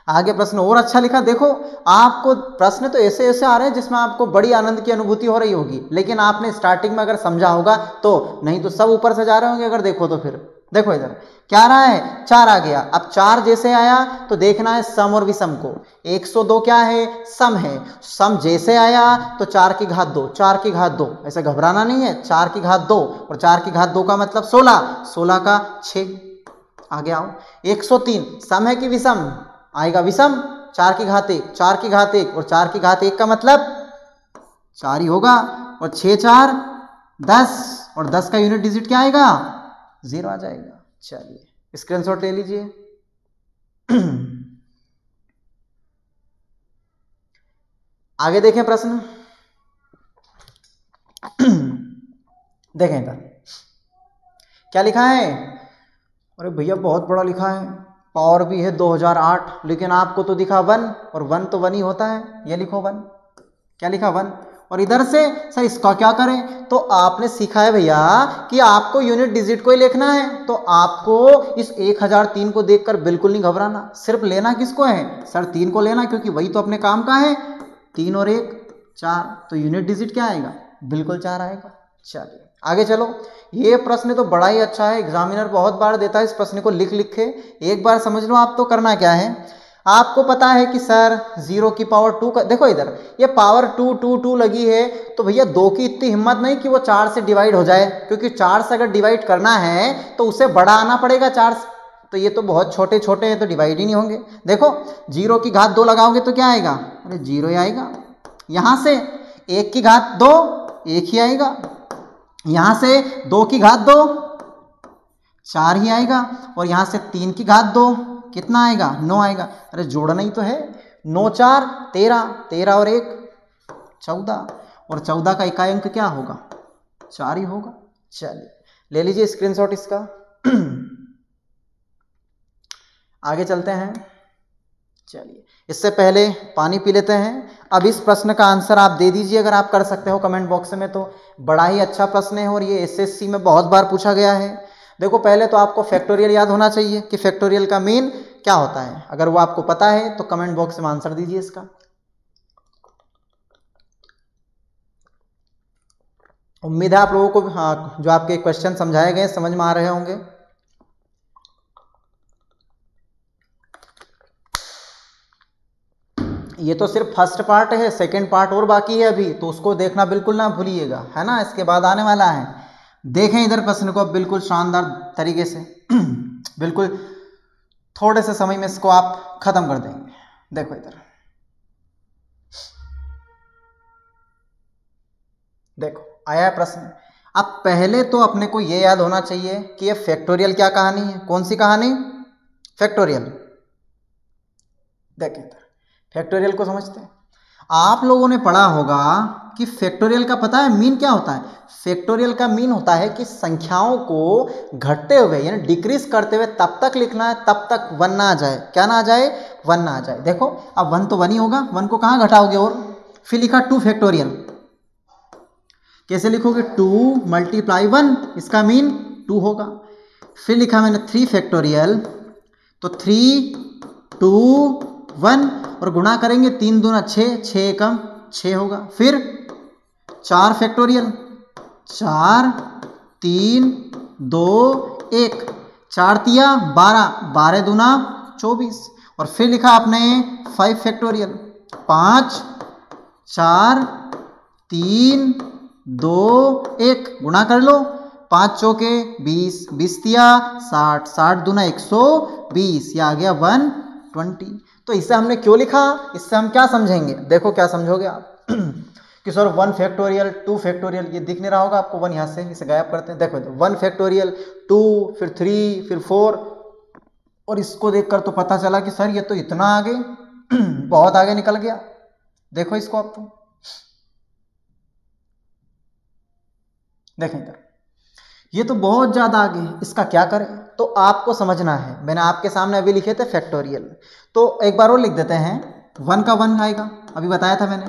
आगे प्रश्न और अच्छा लिखा। देखो आपको प्रश्न तो ऐसे ऐसे आ रहे हैं जिसमें आपको बड़ी आनंद की अनुभूति हो रही होगी, लेकिन आपने स्टार्टिंग में अगर समझा होगा तो, नहीं तो सब ऊपर से जा रहे होंगे अगर देखो तो। फिर देखो इधर क्या रहा है, 4 आ गया। अब 4 जैसे आया तो देखना है सम और विषम को। 102 क्या है, सम है। सम जैसे आया तो 4 की घात 2, 4 की घात 2, ऐसे घबराना नहीं है। 4 की घात 2 और 4 की घात 2 का मतलब 16, 16 का 6। आगे आओ, 103 सम है कि विषम, आएगा विषम। 4 की घात 1, 4 की घात 1 और 4 की घात 1 का मतलब 4 ही होगा। और 6 4 10 और 10 का यूनिट डिजिट क्या आएगा, 0 आ जाएगा। चलिए स्क्रीनशॉट ले लीजिए। आगे देखें प्रश्न। देखें इधर क्या लिखा है। अरे भैया बहुत बड़ा लिखा है, पावर भी है 2008, लेकिन आपको तो दिखा 1 और 1 तो 1 ही होता है। ये लिखो 1, क्या लिखा 1। और इधर से सर इसका क्या करें, तो आपने सीखा है भैया कि आपको यूनिट डिजिट को ही लिखना है। तो आपको इस 1003 को देखकर बिल्कुल नहीं घबराना, सिर्फ लेना किसको है सर, 3 को लेना, क्योंकि वही तो अपने काम का है। 3 और 1 4, तो यूनिट डिजिट क्या आएगा, बिल्कुल 4 आएगा। चलिए आगे चलो। ये प्रश्न तो बड़ा ही अच्छा है, एग्जामिनर बहुत बार देता है इस प्रश्न को लिख लिख के। एक बार समझ लो आप। तो करना क्या है, आपको पता है कि सर 0 की पावर 2 का, देखो इधर ये पावर 2 2 2 लगी है, तो भैया 2 की इतनी हिम्मत नहीं कि वो 4 से डिवाइड हो जाए, क्योंकि 4 से अगर डिवाइड करना है तो उसे बड़ा आना पड़ेगा 4 से। तो ये तो बहुत छोटे छोटे हैं, तो डिवाइड ही नहीं होंगे। देखो 0 की घात 2 लगाओगे तो क्या आएगा, अरे 0 ही आएगा। यहां से 1 की घात 2 1 ही आएगा, यहां से 2 की घात 2 4 ही आएगा, और यहां से 3 की घात 2 कितना आएगा, 9 आएगा। अरे जोड़ना ही तो है, 9 4 13, 13 और 1 14, और 14 का इकाई अंक क्या होगा, 4 ही होगा। चलिए ले लीजिए स्क्रीनशॉट इसका। आगे चलते हैं। चलिए इससे पहले पानी पी लेते हैं। अब इस प्रश्न का आंसर आप दे दीजिए अगर आप कर सकते हो कमेंट बॉक्स में, तो बड़ा ही अच्छा प्रश्न है और ये एसएससी में बहुत बार पूछा गया है। देखो पहले तो आपको फैक्टोरियल याद होना चाहिए कि फैक्टोरियल का मीन क्या होता है। अगर वो आपको पता है तो कमेंट बॉक्स में आंसर दीजिए इसका। उम्मीद है आप लोगों को जो आपके क्वेश्चन समझाए गए समझ में आ रहे होंगे। ये तो सिर्फ फर्स्ट पार्ट है, सेकंड पार्ट और बाकी है अभी, तो उसको देखना बिल्कुल ना भूलिएगा, है ना। इसके बाद आने वाला है। देखें इधर प्रश्न को अब बिल्कुल शानदार तरीके से। बिल्कुल थोड़े से समय में इसको आप खत्म कर देंगे। देखो इधर देखो आया है प्रश्न। अब पहले तो अपने को यह याद होना चाहिए कि ये फैक्टोरियल क्या कहानी है। कौन सी कहानी, फैक्टोरियल। देखिए फैक्टोरियल को समझते हैं। आप लोगों ने पढ़ा होगा कि फैक्टोरियल का पता है मीन क्या होता है। फैक्टोरियल का मीन होता है कि संख्याओं को घटते हुए यानी डिक्रीज करते हुए तब तक लिखना है तब तक 1 ना आ जाए। क्या ना आ जाए, 1 ना आ जाए। देखो अब 1 तो 1 ही होगा, 1 को कहाँ घटाओगे। और फिर लिखा 2 फैक्टोरियल, कैसे लिखोगे, 2 मल्टीप्लाई 1, इसका मीन 2 होगा। फिर लिखा मैंने 3 फैक्टोरियल, तो 3 2 1 और गुणा करेंगे 3 दूना 6, 6 एकम 6 होगा। फिर 4 फैक्टोरियल, 4 3 2 1, 4 तिया 12, 12 दूना 24। और फिर लिखा आपने 5 फैक्टोरियल, 5 4 3 2 1 गुणा कर लो, 5 चौके 20, 20 तिया 60, 60 दूना 120, यह आ गया 120। तो इसे हमने क्यों लिखा, इससे हम क्या समझेंगे, देखो क्या समझोगे आप। कि सर 1 फैक्टोरियल 2 फैक्टोरियल, ये दिख नहीं रहा होगा आपको 1 यहाँ से, इसे गायब करते हैं। देखो 1 फैक्टोरियल 2 फिर 3 फिर 4, और इसको देखकर तो पता चला कि सर ये तो इतना आगे बहुत आगे निकल गया। देखो इसको आप तो देखें इधर, ये तो बहुत ज्यादा आगे है, इसका क्या करें। तो आपको समझना है, मैंने आपके सामने अभी लिखे थे फैक्टोरियल, तो एक बार और लिख देते हैं। 1 का 1 आएगा, अभी बताया था मैंने।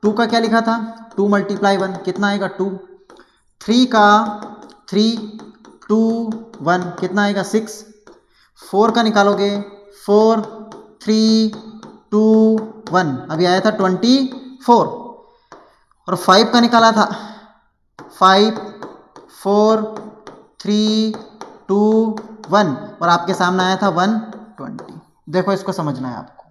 2 का क्या लिखा था, 2 मल्टीप्लाई 1 कितना आएगा 2। 3 का 3 2 1 कितना आएगा 6। 4 का निकालोगे 4 3 2 1 अभी आया था 24। और 5 का निकाला था 5 4 3 2 1 और आपके सामने आया था 120। देखो इसको समझना है आपको।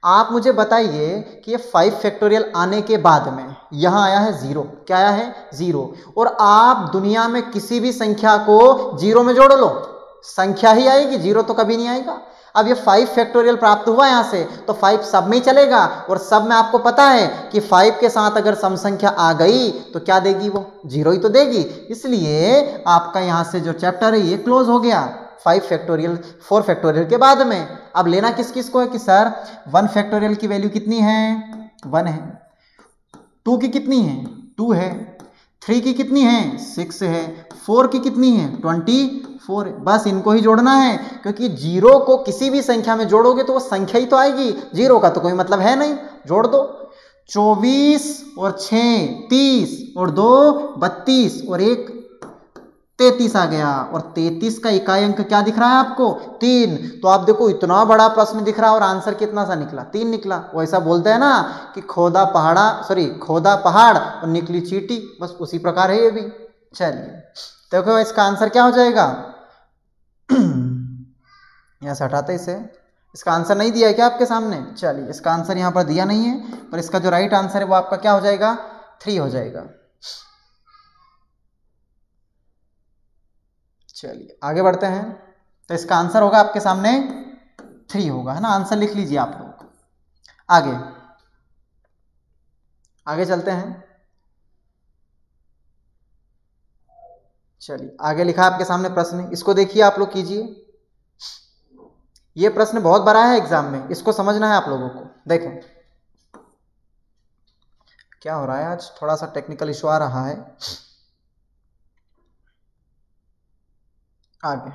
आप मुझे बताइए कि ये 5 फैक्टोरियल आने के बाद में यहाँ आया है 0। क्या आया है? 0। और आप दुनिया में किसी भी संख्या को 0 में जोड़ लो, संख्या ही आएगी, 0 तो कभी नहीं आएगा। अब ये 5 फैक्टोरियल प्राप्त हुआ यहाँ से, तो 5 सब में ही चलेगा, और सब में आपको पता है कि 5 के साथ अगर सम संख्या आ गई तो क्या देगी? वो 0 ही तो देगी। इसलिए आपका यहाँ से जो चैप्टर है ये क्लोज हो गया 5 फैक्टोरियल 4 फैक्टोरियल के बाद में। अब लेना किस किस को है कि सर 1 फैक्टोरियल की वैल्यू कितनी है? 1 है। 2 की कितनी है? 2 है। 3 की कितनी है? 6 है। 4 की कितनी है? 24 है। बस इनको ही जोड़ना है, क्योंकि 0 को किसी भी संख्या में जोड़ोगे तो वो संख्या ही तो आएगी, 0 का तो कोई मतलब है नहीं। जोड़ दो। 24 और 6 30 और 2 32 और 1 33 आ गया। और 33 का इकाई अंक क्या दिख रहा है आपको? 3। तो आप देखो इतना बड़ा प्रश्न दिख रहा है और आंसर कितना सा निकला? 3 निकला। वो ऐसा बोलते हैं ना कि खोदा पहाड़ और निकली चींटी, बस उसी प्रकार है ये भी। चलिए देखो इसका आंसर क्या हो जाएगा? यहाँ से हटाते इसे। इसका आंसर नहीं दिया है क्या आपके सामने? चलिए इसका आंसर यहाँ पर दिया नहीं है, पर इसका जो राइट आंसर है वो आपका क्या हो जाएगा? 3 हो जाएगा। चलिए आगे बढ़ते हैं। तो इसका आंसर होगा आपके सामने 3 होगा, है ना? आंसर लिख लीजिए आप लोग। आगे चलते हैं। चलिए आगे लिखा आपके सामने प्रश्न, इसको देखिए आप लोग कीजिए। ये प्रश्न बहुत बड़ा है एग्जाम में, इसको समझना है आप लोगों को। देखो क्या हो रहा है, आज थोड़ा सा टेक्निकल इशू आ रहा है। आगे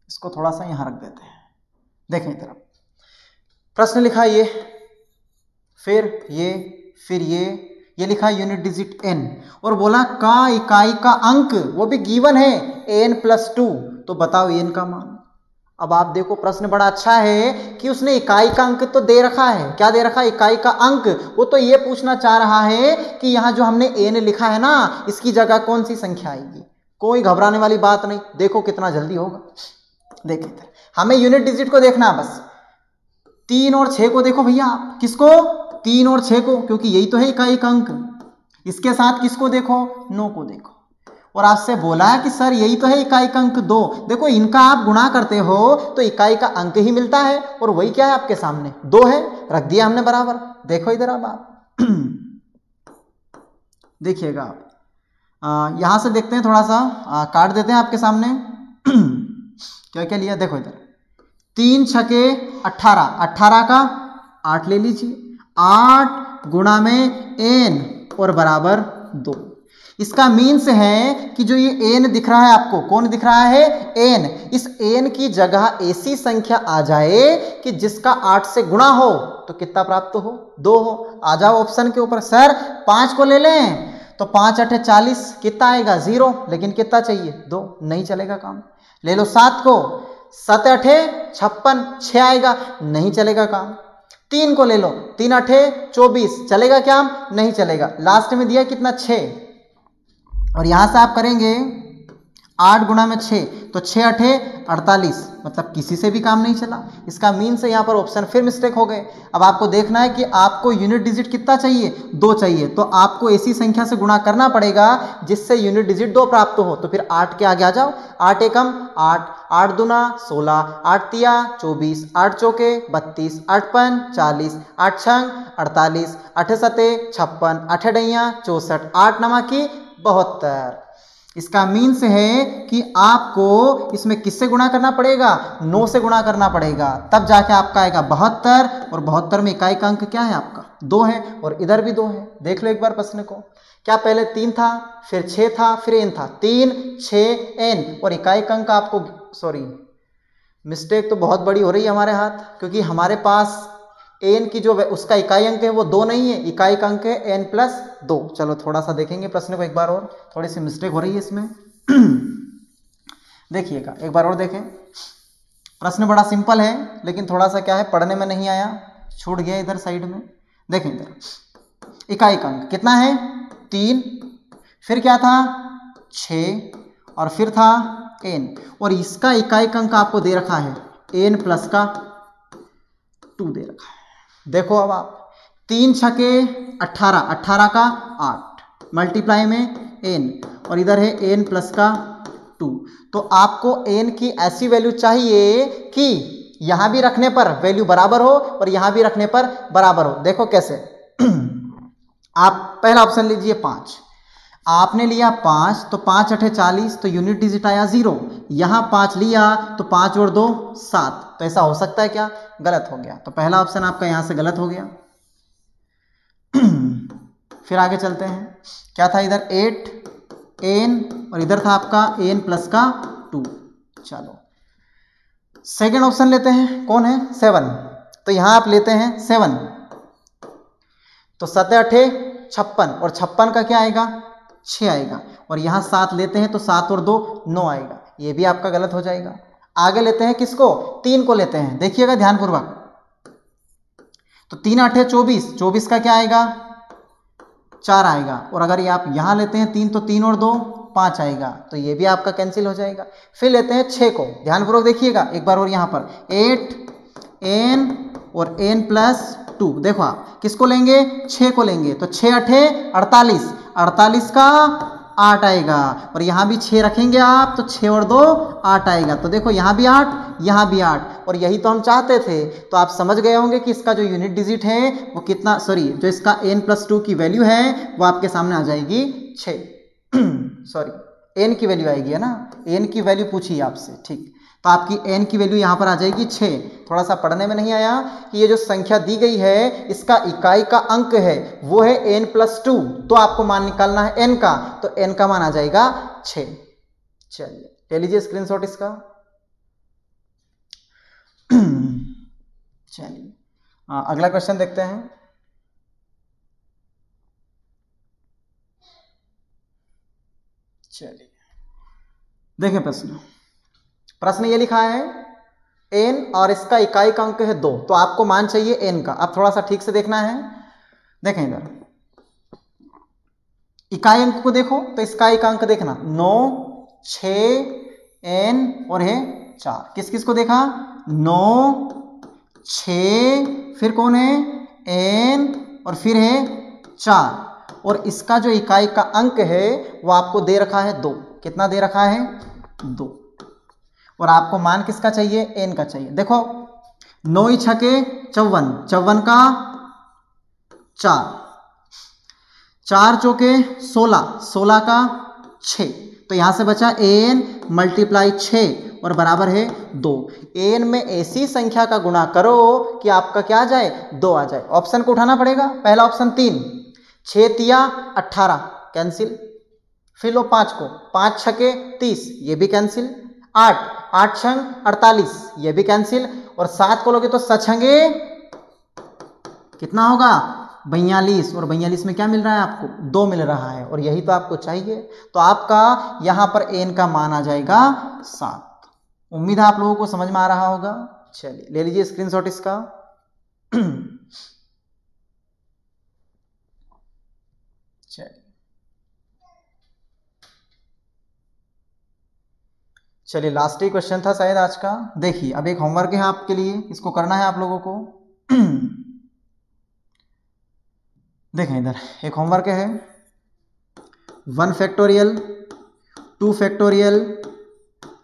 इसको थोड़ा सा यहां रख देते हैं। देखें इधर प्रश्न लिखा ये, फिर ये लिखा यूनिट डिजिट n, और बोला का इकाई का अंक, वो भी गिवन है n+2, तो बताओ n का मान। अब आप देखो प्रश्न बड़ा अच्छा है कि उसने इकाई का अंक तो दे रखा है। क्या दे रखा है? इकाई का अंक। वो तो ये पूछना चाह रहा है कि यहाँ जो हमने n लिखा है ना, इसकी जगह कौन सी संख्या आएगी। कोई घबराने वाली बात नहीं, देखो कितना जल्दी होगा। देखिए हमें यूनिट डिजिट को देखना है बस। 3 और 6 को देखो भैया आप। किसको? 3 और 6 को, क्योंकि यही तो है इकाई का अंक। इसके साथ किसको देखो? 9 को देखो। और आपसे बोला है कि सर यही तो है इकाई का अंक 2। देखो इनका आप गुणा करते हो तो इकाई का अंक ही मिलता है, और वही क्या है आपके सामने? 2 है। रख दिया हमने बराबर। देखो इधर अब आप देखिएगा आप यहां से देखते हैं, थोड़ा सा काट देते हैं आपके सामने। क्या क्या लिया देखो इधर। 3 छके 18, 18 का 8 ले लीजिए। 8 गुणा में n और बराबर 2। इसका मीन्स है कि जो ये n दिख रहा है आपको, कौन दिख रहा है? n। इस n की जगह ऐसी संख्या आ जाए कि जिसका 8 से गुणा हो तो कितना प्राप्त हो? 2 हो। आ जाओ ऑप्शन के ऊपर। सर 5 को ले लें तो 5 8 40, कितना आएगा? 0। लेकिन कितना चाहिए? 2। नहीं चलेगा काम। ले लो 7 को, 7 8 56, 6 आएगा, नहीं चलेगा काम। 3 को ले लो, 3 8 24, चलेगा क्या? नहीं चलेगा। लास्ट में दिया कितना? 6। और यहां से आप करेंगे 8 गुणा में 6, तो 6 8 48, मतलब किसी से भी काम नहीं चला। इसका मीन से यहाँ पर ऑप्शन फिर मिस्टेक हो गए। अब आपको देखना है कि आपको यूनिट डिजिट कितना चाहिए? 2 चाहिए, तो आपको ऐसी संख्या से गुणा करना पड़ेगा जिससे यूनिट डिजिट 2 प्राप्त हो। तो फिर 8 के आगे आ जाओ। 8 एकम 8, 8 दूना 16, 8 तिया 24, 8 चौके 32, 8 पन 40, 8 छंग 48, 8 सते 56, 8 डैया 64, 8 नमकी 72। इसका मीन्स है कि आपको इसमें किससे गुणा करना पड़ेगा? 9 से गुणा करना पड़ेगा, तब जाके आपका आएगा 72। और 72 में इकाई का अंक क्या है आपका? 2 है, और इधर भी 2 है। देख लो एक बार प्रश्न को। क्या पहले 3 था, फिर 6 था, फिर n था? 3 6 n, और इकाई का अंक आपको, सॉरी मिस्टेक तो बहुत बड़ी हो रही है हमारे हाथ, क्योंकि हमारे पास n की जो उसका इकाई अंक है वो 2 नहीं है, इकाई का अंक है n+2। चलो थोड़ा सा देखेंगे प्रश्न को एक बार और, थोड़ी सी मिस्टेक हो रही है इसमें। देखिएगा एक बार और देखें। प्रश्न बड़ा सिंपल है, लेकिन थोड़ा सा क्या है, पढ़ने में नहीं आया, छूट गया इधर साइड में। देखें इधर इकाई का अंक कितना है? 3, फिर क्या था 6 और फिर था n, और इसका इकाई अंक आपको दे रखा है n प्लस का 2 दे रखा है। देखो अब आप 3 छके 18, 18 का 8 मल्टीप्लाई में n और इधर है n प्लस का 2। तो आपको n की ऐसी वैल्यू चाहिए कि यहां भी रखने पर वैल्यू बराबर हो और यहां भी रखने पर बराबर हो। देखो कैसे आप पहला ऑप्शन लीजिए 5, आपने लिया 5 तो 5 8 40, तो यूनिट डिजिट आया 0। यहां 5 लिया तो 5 और 2 7, तो ऐसा हो सकता है क्या? गलत हो गया। तो पहला ऑप्शन आपका यहां से गलत हो गया। फिर आगे चलते हैं, क्या था इधर 8 n और इधर था आपका n प्लस का 2। चलो सेकेंड ऑप्शन लेते हैं, कौन है 7, तो यहां आप लेते हैं 7, तो 7 8 56 और 56 का क्या आएगा 6 आएगा, और यहां 7 लेते हैं तो 7 और 2 9 आएगा, ये भी आपका गलत हो जाएगा। आगे लेते हैं किसको 3 को लेते हैं, देखिएगा ध्यानपूर्वक, तो 3 8 24, 24 का क्या आएगा 4 आएगा, और अगर ये आप यहां लेते हैं 3 तो 3 और 2 5 आएगा, तो ये भी आपका कैंसिल हो जाएगा। फिर लेते हैं 6 को, ध्यानपूर्वक देखिएगा एक बार, और यहां पर 8 n और n प्लस 2, देखो आप किसको लेंगे 6 को लेंगे, तो 6 8 48, 48 का 8 आएगा, और यहां भी 6 रखेंगे आप तो 6 और 2 8 आएगा, तो देखो यहां भी 8 यहां भी 8, और यही तो हम चाहते थे। तो आप समझ गए होंगे कि इसका जो यूनिट डिजिट है वो कितना, सॉरी जो इसका n प्लस 2 की वैल्यू है वो आपके सामने आ जाएगी 6 सॉरी n की वैल्यू आएगी, है ना, n की वैल्यू पूछी आपसे, ठीक, तो आपकी n की वैल्यू यहां पर आ जाएगी 6। थोड़ा सा पढ़ने में नहीं आया कि ये जो संख्या दी गई है इसका इकाई का अंक है वो है n प्लस 2, तो आपको मान निकालना है n का, तो n का मान आ जाएगा 6। चलिए ले लीजिए स्क्रीनशॉट इसका। चलिए अगला क्वेश्चन देखते हैं। चलिए देखिए प्रश्न ये लिखा है n और इसका इकाई का अंक है 2, तो आपको मान चाहिए n का। अब थोड़ा सा ठीक से देखना है, देखें इधर इकाई अंक को देखो, तो इसका इकाई अंक देखना 9 6 n और है 4, किस किस को देखा 9 6, फिर कौन है n और फिर है 4, और इसका जो इकाई का अंक है वो आपको दे रखा है 2, कितना दे रखा है 2, और आपको मान किसका चाहिए n का चाहिए। देखो 9 छके 54, 54 का 4, 4 चौके 16, 16 का 6, तो यहां से बचा n मल्टीप्लाई 6 और बराबर है 2। n में ऐसी संख्या का गुणा करो कि आपका क्या आ जाए 2 आ जाए। ऑप्शन को उठाना पड़ेगा, पहला ऑप्शन 3, 6 तिया 18 कैंसिल, फिर लो 5 को, 5 छके 30 ये भी कैंसिल, 8 8 छंग 48 ये भी कैंसिल, और 7 को लोगे तो 7 छंगे कितना होगा 42, और 42 में क्या मिल रहा है आपको 2 मिल रहा है, और यही तो आपको चाहिए। तो आपका यहां पर n का मान आ जाएगा 7। उम्मीद है आप लोगों को समझ में आ रहा होगा। चलिए ले लीजिए स्क्रीनशॉट इसका। चलिए लास्ट ही क्वेश्चन था शायद आज का। देखिए अब एक होमवर्क है आपके लिए, इसको करना है आप लोगों को। देखें इधर एक होमवर्क है, 1 फैक्टोरियल 2 फैक्टोरियल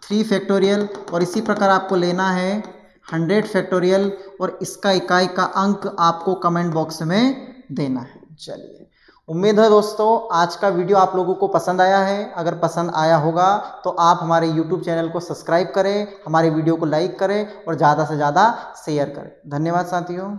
3 फैक्टोरियल, और इसी प्रकार आपको लेना है 100 फैक्टोरियल, और इसका इकाई का अंक आपको कमेंट बॉक्स में देना है। चलिए उम्मीद है दोस्तों आज का वीडियो आप लोगों को पसंद आया है। अगर पसंद आया होगा तो आप हमारे YouTube चैनल को सब्सक्राइब करें, हमारे वीडियो को लाइक करें और ज़्यादा से ज़्यादा शेयर करें। धन्यवाद साथियों।